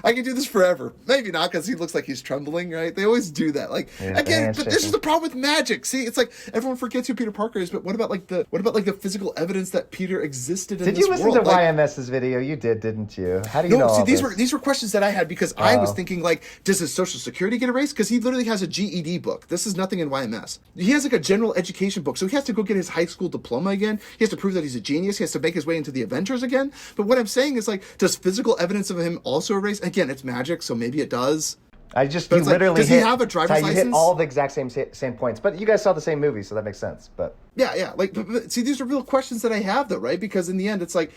I can do this forever. Maybe not, because he looks like he's trembling, right? They always do that. Like, again, but this is the problem with magic. See, it's like everyone forgets who Peter Parker is, but what about the physical evidence that Peter existed in this world? Did you listen to YMS's video? You did, didn't you? How do you know all these this? These were questions that I had because I was thinking, like, does his Social Security get erased? Because he literally has a GED book. This is nothing in YMS. He has like a general education book, so he has to go get his high school diploma again. He has to prove that he's a genius. He has to make his way into the Avengers again. But what I'm saying is, like, does physical evidence of him also erase? Again, it's magic, so maybe it does. Does he have a driver's license? You hit all the exact same points, but you guys saw the same movie, so that makes sense. But yeah. Like, but see, these are real questions that I have, though, right? Because in the end, it's like,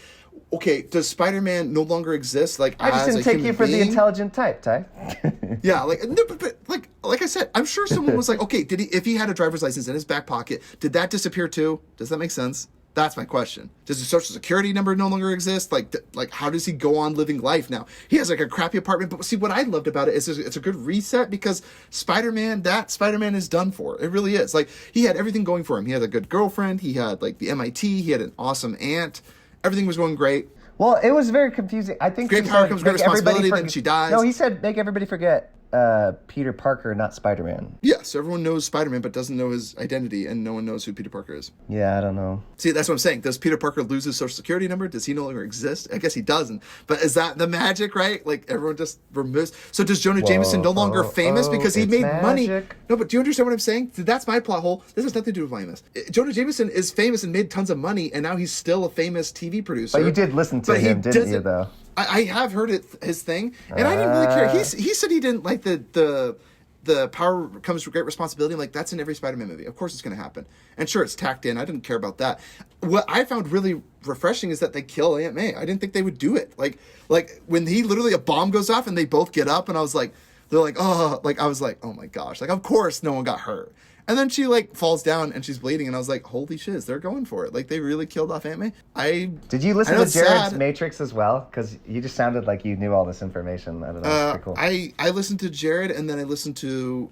okay, does Spider-Man no longer exist? Like, I just didn't take you for the intelligent type, Ty. Yeah, like, no, but like I said, I'm sure someone was like, okay, if he had a driver's license in his back pocket, did that disappear too? Does that make sense? That's my question. Does his Social Security number no longer exist? Like, how does he go on living life now? He has like a crappy apartment, but see, what I loved about it is it's a good reset because Spider-Man is done for. It really is. Like, he had everything going for him. He had a good girlfriend. He had like the MIT. He had an awesome aunt. Everything was going great. Well, it was very confusing. I think great power comes great responsibility. Then she dies. No, he said make everybody forget Peter Parker, not Spider-Man. Yeah, so everyone knows Spider-Man, but doesn't know his identity, and no one knows who Peter Parker is. Yeah, I don't know. See, that's what I'm saying. Does Peter Parker lose his Social Security number? Does he no longer exist? I guess he doesn't. But is that the magic, right? Like, everyone just removes... So does Jonah Jameson no longer famous because he made money? No, but do you understand what I'm saying? That's my plot hole. This has nothing to do with YMS. Jonah Jameson is famous and made tons of money, and now he's still a famous TV producer. But you did listen to him, didn't you, though? I have heard his thing, and I didn't really care. He said he didn't like the power comes with great responsibility. I'm like, that's in every Spider-Man movie. Of course it's going to happen. And sure, it's tacked in. I didn't care about that. What I found really refreshing is that they kill Aunt May. I didn't think they would do it. Like when he literally, a bomb goes off and they both get up, and I was like, they're like, oh, like, I was like, oh my gosh. Like, of course no one got hurt. And then she like falls down and she's bleeding, and I was like, "Holy shit, they're going for it! Like they really killed off Aunt May." Did you listen I know to it's Jared's sad. Matrix as well? Because you just sounded like you knew all this information. I don't know. It's pretty cool. I listened to Jared, and then I listened to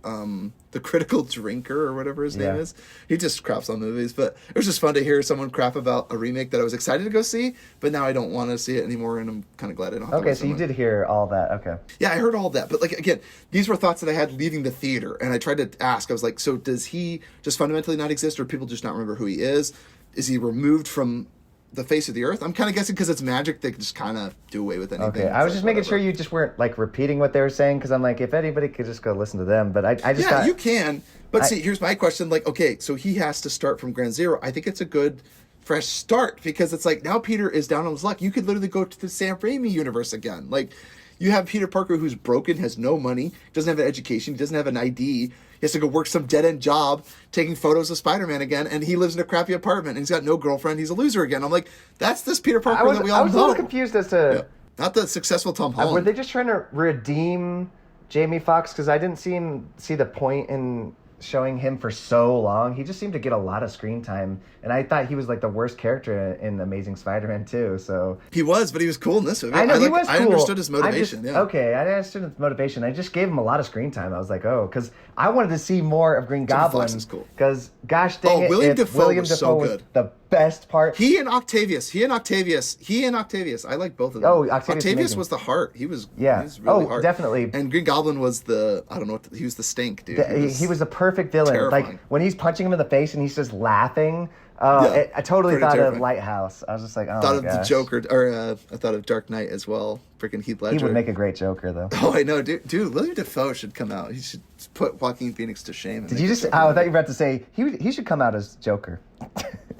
the Critical Drinker or whatever his name is. He just craps on movies, but it was just fun to hear someone crap about a remake that I was excited to go see, but now I don't want to see it anymore, and I'm kind of glad I don't have to. Okay, so you did hear all that. Okay. Yeah, I heard all that, but like again, these were thoughts that I had leaving the theater, and I tried to ask. I was like, so does he just fundamentally not exist, or people just not remember who he is? Is he removed from the face of the earth? I'm kind of guessing because it's magic, they could just kind of do away with anything. Okay, I was just making sure you just weren't like repeating what they were saying, because I'm like, if anybody could just go listen to them, but I just thought, you can. But see, here's my question: like, okay, so he has to start from ground zero. I think it's a good fresh start, because it's like now Peter is down on his luck. You could literally go to the Sam Raimi universe again. Like, you have Peter Parker who's broken, has no money, doesn't have an education, doesn't have an ID. He has to go work some dead-end job taking photos of Spider-Man again, and he lives in a crappy apartment, and he's got no girlfriend. He's a loser again. I'm like, that's this Peter Parker that we all know. I was a little confused as to... Yeah. Not the successful Tom Holland. Were they just trying to redeem Jamie Foxx? Because I didn't see the point in showing him for so long. He just seemed to get a lot of screen time, and I thought he was like the worst character in Amazing Spider-Man 2. So he was, but he was cool in this movie. I know he was cool. I understood his motivation. Okay, I understood his motivation. I just gave him a lot of screen time. I was like, oh, because I wanted to see more of Green Goblin. Fox is cool. Because gosh dang it, William Dafoe was so good. The best part. He and Octavius. I like both of them. Oh, Octavius was the heart. He was really heart. Definitely. And Green Goblin was he was the stink, dude. He was the perfect villain. Terrifying. Like when he's punching him in the face and he's just laughing. I totally thought terrifying. of Lighthouse. I was just like, oh thought my of gosh. the Joker, or I thought of Dark Knight as well. Freaking Heath Ledger. He would make a great Joker, though. Oh, I know, dude. William Dafoe should come out. He should put Joaquin Phoenix to shame. Did you just? I thought you were about to say he should come out as Joker.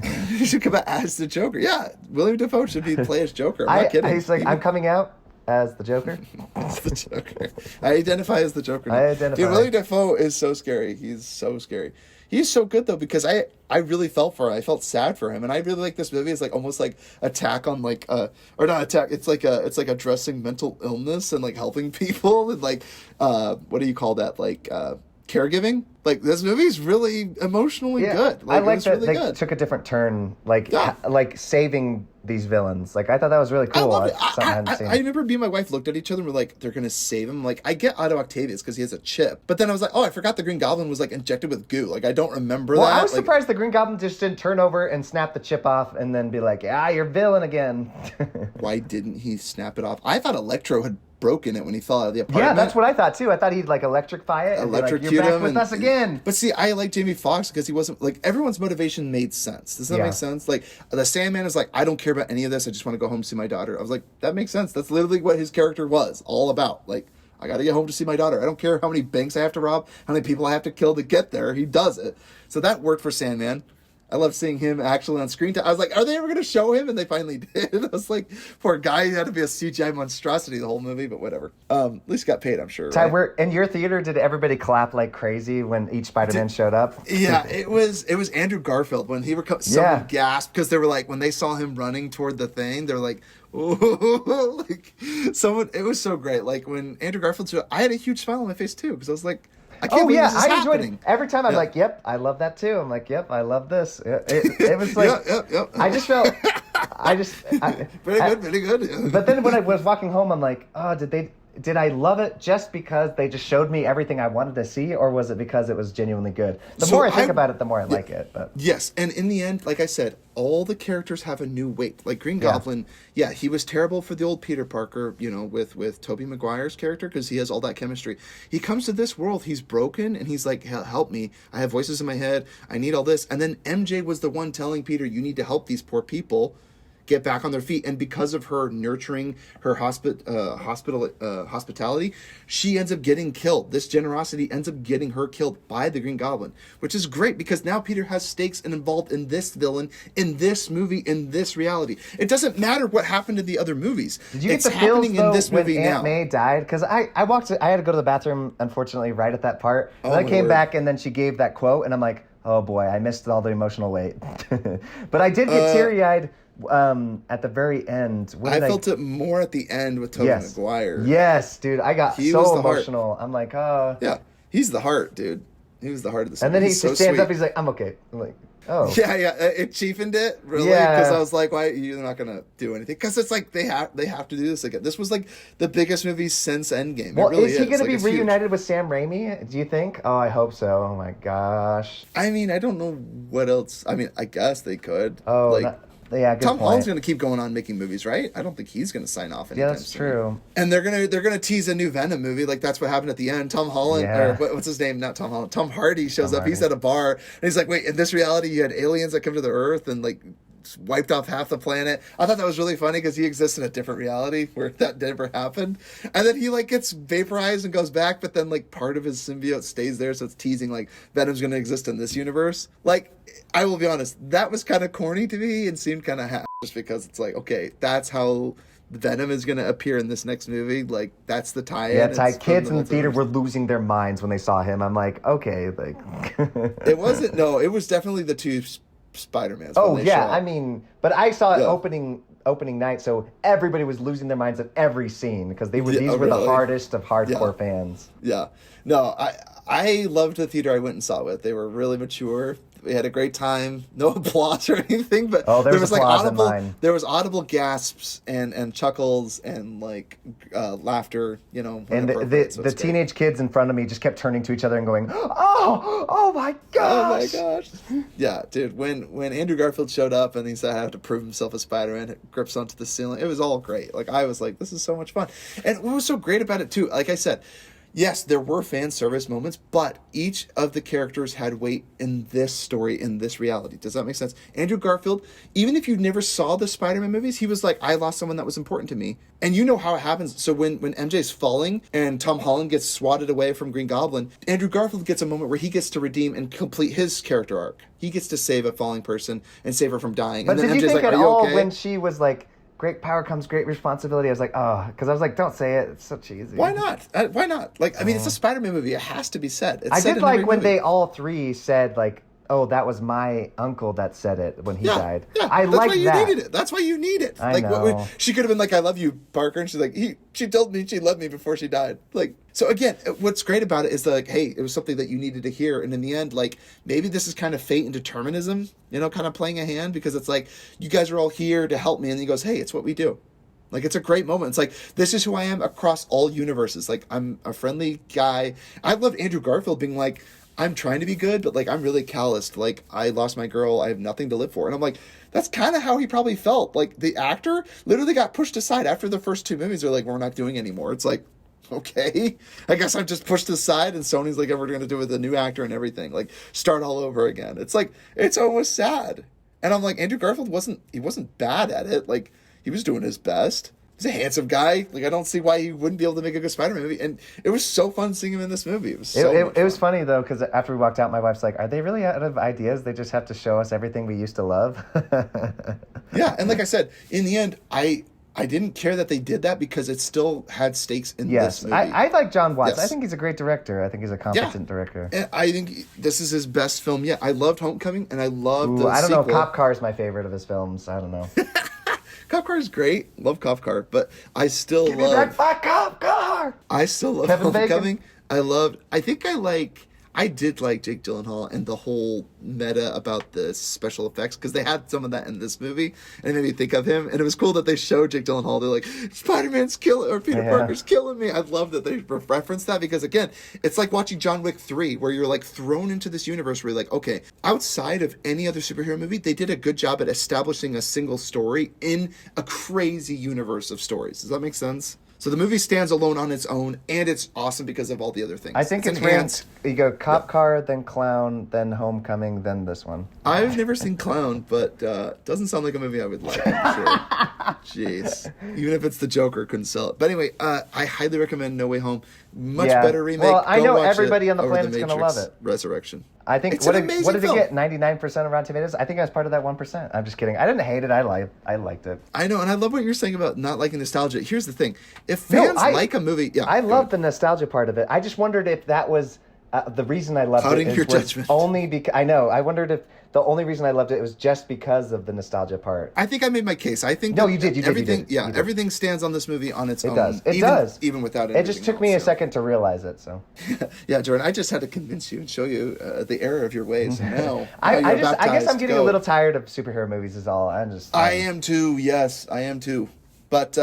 He should come out as the Joker. Yeah, William Dafoe should play as Joker. I'm not kidding. He's like, I'm coming out as the Joker. As the Joker. I identify as the Joker now. Dude, William Dafoe is so scary. He's so scary. He's so good though, because I really felt for him. I felt sad for him, and I really like this movie. It's like almost like attack on like or not attack. It's like addressing mental illness and like helping people and like what do you call that, like caregiving. Like this movie's really emotionally good. Like, I like that really they took a different turn, like like saving these villains. Like I thought that was really cool. I love it. I remember me and my wife looked at each other and we're like, they're gonna save him. Like I get Otto Octavius because he has a chip, but then I was like, oh, I forgot the Green Goblin was like injected with goo. Like I don't remember that. I was surprised the Green Goblin just didn't turn over and snap the chip off and then be like, you're villain again. Why didn't he snap it off? I thought Electro had broken it when he fell out of the apartment. Yeah, that's what I thought too. I thought he'd like electrify it and electrocute you're back him with us again. But see, I like Jamie Foxx because he wasn't like, everyone's motivation made sense. Does that make sense? Like the Sandman is like, I don't care about any of this. I just want to go home to see my daughter. I was like, that makes sense. That's literally what his character was all about. Like, I got to get home to see my daughter. I don't care how many banks I have to rob, how many people I have to kill to get there. He does it. So that worked for Sandman. I love seeing him actually on screen. I was like, are they ever going to show him? And they finally did. I was like, poor guy, he had to be a CGI monstrosity the whole movie, but whatever. At least got paid, I'm sure. Ty, right? in your theater, did everybody clap like crazy when each Spider-Man showed up? Yeah, it was Andrew Garfield when he someone gasped because they were like, when they saw him running toward the thing, they're like, oh, like someone. It was so great. Like when Andrew Garfield showed up, I had a huge smile on my face too because I was like, I can't believe this is happening. It. Every time I'm like, yep, I love that too. I'm like, yep, I love this. It was like, yep. I just felt, very good. But then when I was walking home, I'm like, oh, did I love it just because they just showed me everything I wanted to see, or was it because it was genuinely good? The more I think about it, the more I like it. But yes, and in the end, like I said, all the characters have a new weight. Like Green Goblin, he was terrible for the old Peter Parker, with Tobey Maguire's character because he has all that chemistry. He comes to this world, he's broken, and he's like, help me. I have voices in my head. I need all this. And then MJ was the one telling Peter, you need to help these poor people get back on their feet, and because of her nurturing, her hospitality, she ends up getting killed. This generosity ends up getting her killed by the Green Goblin, which is great because now Peter has stakes and involved in this villain, in this movie, in this reality. It doesn't matter what happened in the other movies. Did you it's get the feels, happening though, in this movie when now. Aunt May died? Because I had to go to the bathroom, unfortunately, right at that part. And I came back, and then she gave that quote, and I'm like, oh boy, I missed all the emotional weight. But I did get teary-eyed at the very end. I felt it more at the end with Tobey Maguire. Yes, dude. I got so emotional. I'm like, oh. Yeah, he's the heart, dude. He was the heart of the And then he so stands sweet. up. He's like, "I'm okay." I'm like, oh, Yeah, it cheapened it really Yeah. because I was like, "Why you're not gonna do anything?" Because it's like they have to do this again. This was like the biggest movie since Endgame. well, it really is he going to Like, be it's huge. reunited with Sam Raimi? Do you think? Oh, I hope so. Oh my gosh. I mean, I don't know what else. I mean, I guess they could. Oh, like yeah, good Tom point. Holland's gonna keep going on making movies, right? I don't think he's gonna sign off anytime Yeah, that's soon. true. And they're gonna tease a new Venom movie. Like that's what happened at the end. Tom Holland Yeah. or what's his name? Not Tom Holland. Tom Hardy shows Tom up. He's Hardy. at a bar and he's like, "Wait, in this reality, you had aliens that come to the Earth and like wiped off half the planet." I thought that was really funny because he exists in a different reality where that never happened. And then he like gets vaporized and goes back, but then like part of his symbiote stays there, so it's teasing like Venom's gonna exist in this universe. Like, I will be honest, that was kind of corny to me and seemed kind of half just because it's like, okay, that's how Venom is gonna appear in this next movie. Like that's the tie-in. Yeah, it's like from kids in the theater multiverse. were losing their minds when they saw him. I'm like, okay, like. It wasn't. No, it was definitely the two Spider-Mans. when Oh they yeah, show I up. mean, but I saw it Yeah. opening night, so everybody was losing their minds at every scene because these were really? the hardest of hardcore Yeah. fans. Yeah. No, I loved the theater I went and saw with. They were really mature. We had a great time. No applause or anything, but Oh, there was was like applause in audible. mine. There was audible gasps and chuckles and like laughter. You know, when And the appropriate, so the it's great. teenage kids in front of me just kept turning to each other and going, oh my gosh. Oh my gosh! Yeah, dude. When Andrew Garfield showed up and he said I have to prove himself as Spider-Man, it grips onto the ceiling. It was all great. Like I was like, this is so much fun. And what was so great about it too, like I said, yes, there were fan service moments, but each of the characters had weight in this story, in this reality. Does that make sense? Andrew Garfield, even if you never saw the Spider-Man movies, he was like, I lost someone that was important to me. And you know how it happens. So when MJ's falling and Tom Holland gets swatted away from Green Goblin, Andrew Garfield gets a moment where he gets to redeem and complete his character arc. He gets to save a falling person and save her from dying. But and then did you MJ's think like, at are you all okay? when she was like, great power comes great responsibility? I was like, oh, because I was like, don't say it. It's so cheesy. Why not? Why not? Like, I mean, it's a Spider-Man movie. It has to be said. It's I said did in every like when movie. they all three said like, "Oh, that was my uncle that said it when he died." Yeah, I that's like why you that. needed it. That's why you need it. I like, know. she could have been like, "I love you, Parker," and she's like, she told me she loved me before she died." Like, so again, what's great about it is that, like, hey, it was something that you needed to hear, and in the end, like, maybe this is kind of fate and determinism, you know, kind of playing a hand because it's like you guys are all here to help me, and he goes, "Hey, it's what we do." Like, it's a great moment. It's like, this is who I am across all universes. Like, I'm a friendly guy. I loved Andrew Garfield being like, I'm trying to be good, but like, I'm really calloused. Like, I lost my girl. I have nothing to live for. And I'm like, that's kind of how he probably felt. Like, the actor literally got pushed aside after the first two movies. They're like, we're not doing anymore. It's like, okay, I guess I'm just pushed aside. And Sony's like, we're going to do it with a new actor and everything. Like, start all over again. It's like, it's almost sad. And I'm like, Andrew Garfield wasn't bad at it. Like, he was doing his best. He's a handsome guy. Like, I don't see why he wouldn't be able to make a good Spider-Man movie. And it was so fun seeing him in this movie. It was so much It was fun. funny though because after we walked out, my wife's like, "Are they really out of ideas? They just have to show us everything we used to love." Yeah, and like I said, in the end, I didn't care that they did that because it still had stakes in Yes, this movie. I like John Watts. Yes. I think he's a great director. I think he's a competent director. And I think this is his best film yet. I loved Homecoming, and I loved the I don't sequel. know. Cop Car is my favorite of his films. I don't know. Cop Car is great. Love Cop Car, but I still Give me back love. my Cop Car. I still love Kevin Bacon. Homecoming. I did like Jake Gyllenhaal and the whole meta about the special effects because they had some of that in this movie and it made me think of him. And it was cool that they showed Jake Gyllenhaal. They're like, Spider-Man's killing, or Peter Yeah. Parker's killing me. I love that they referenced that because, again, it's like watching John Wick 3 where you're like thrown into this universe where you're like, okay, outside of any other superhero movie, they did a good job at establishing a single story in a crazy universe of stories. Does that make sense? So the movie stands alone on its own, and it's awesome because of all the other things. I think it's enhanced. You go Cop Car, then Clown, then Homecoming, then this one. I've never seen Clown, but doesn't sound like a movie I would like, I'm sure. Jeez. Even if it's the Joker, couldn't sell it. But anyway, I highly recommend No Way Home. Much Yeah. better remake. Well, I Go know watch everybody it on the over planet's gonna Matrix love it. Resurrection. I think It's what an did amazing it film. get? 99% of Rotten Tomatoes. I think I was part of that 1%. I'm just kidding. I didn't hate it. I liked it. I know, and I love what you're saying about not liking nostalgia. Here's the thing. If No, fans like a movie... Yeah, I go love ahead. the nostalgia part of it. I just wondered if that was The reason I loved Clouding it your was judgment. only because I know. I wondered if the only reason I loved it was just because of the nostalgia part. I think I made my case. I think No, that you did. everything. You did. Everything stands on this movie on its own. It does. It even, does. Even without it. It just took me a second to realize it. So yeah, Jordan, I just had to convince you and show you the error of your ways. And now, I you're guess I'm baptized. getting a little tired of superhero movies. Is all. I am too. Yes, I am too. But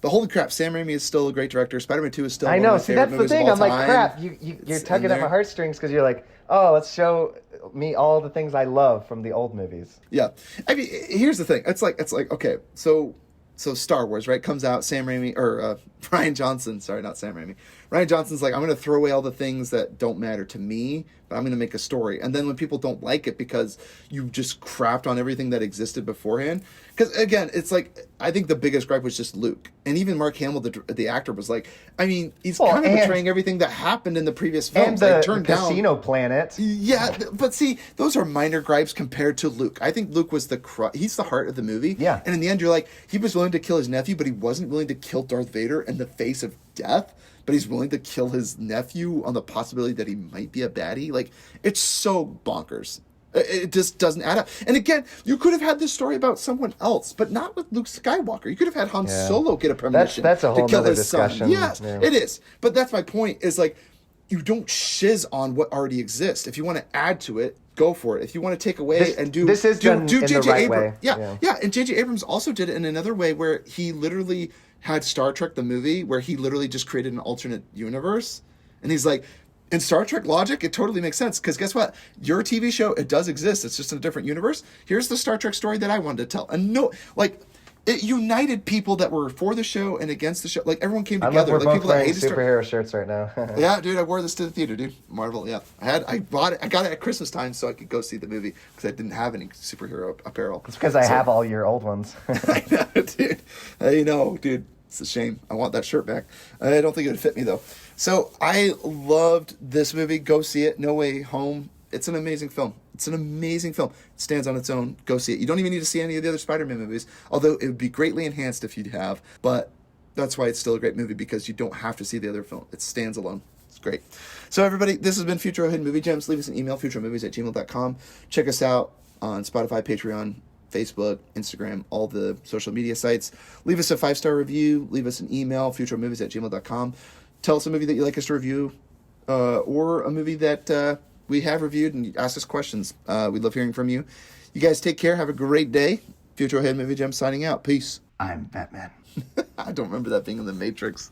holy crap, Sam Raimi is still a great director. Spider-Man 2 is still. I one know. of my See, favorite that's the movies thing. of all I'm like, time. crap. You're tugging at my heartstrings because you're like, oh, let's show me all the things I love from the old movies. Yeah, I mean, here's the thing. It's like okay, so Star Wars, right, comes out. Sam Raimi or Ryan Johnson, sorry, not Sam Raimi. Ryan Johnson's like, I'm going to throw away all the things that don't matter to me, but I'm going to make a story. And then when people don't like it because you just crapped on everything that existed beforehand, because again, it's like, I think the biggest gripe was just Luke, and even Mark Hamill, the actor, was like, I mean, he's kind of betraying everything that happened in the previous films. And the Casino Planet. Yeah, but see, those are minor gripes compared to Luke. I think Luke was he's the heart of the movie. Yeah. And in the end, you're like, he was willing to kill his nephew, but he wasn't willing to kill Darth Vader in the face of death. But he's willing to kill his nephew on the possibility that he might be a baddie. Like, it's so bonkers. It just doesn't add up. And again, you could have had this story about someone else, but not with Luke Skywalker. You could have had Han Solo get a premonition that's a whole to kill other his discussion. son. Yes, Yeah. it is. But that's my point, is like, you don't shiz on what already exists. If you want to add to it, go for it. If you want to take away and do... This is done in the J.J. right Abrams. way. Yeah. And J.J. Abrams also did it in another way where he literally had Star Trek the movie, where he literally just created an alternate universe. And he's like, in Star Trek logic, it totally makes sense. Because guess what? Your TV show, it does exist. It's just in a different universe. Here's the Star Trek story that I wanted to tell. And it united people that were for the show and against the show. Like, everyone came together. I love we're like, both people that wearing hated superhero shirts right now. Yeah, dude, I wore this to the theater, dude. Marvel, yeah. I got it at Christmas time so I could go see the movie because I didn't have any superhero apparel. It's because I have all your old ones. I know, dude. Dude. It's a shame. I want that shirt back. I don't think it would fit me, though. So I loved this movie. Go see it. No Way Home. It's an amazing film. It stands on its own. Go see it. You don't even need to see any of the other Spider-Man movies, although it would be greatly enhanced if you'd have. But that's why it's still a great movie, because you don't have to see the other film. It stands alone. It's great. So everybody, this has been Futro Hidden Movie Gems. Leave us an email, futuremovies@gmail.com. Check us out on Spotify, Patreon, Facebook, Instagram, all the social media sites. Leave us a 5-star review. Leave us an email, futuremovies@gmail.com. Tell us a movie that you'd like us to review, or a movie that we have reviewed, and ask us questions. We love hearing from you. You guys take care. Have a great day. Futuro Hidden Movie Gem signing out. Peace. I'm Batman. I don't remember that being in The Matrix.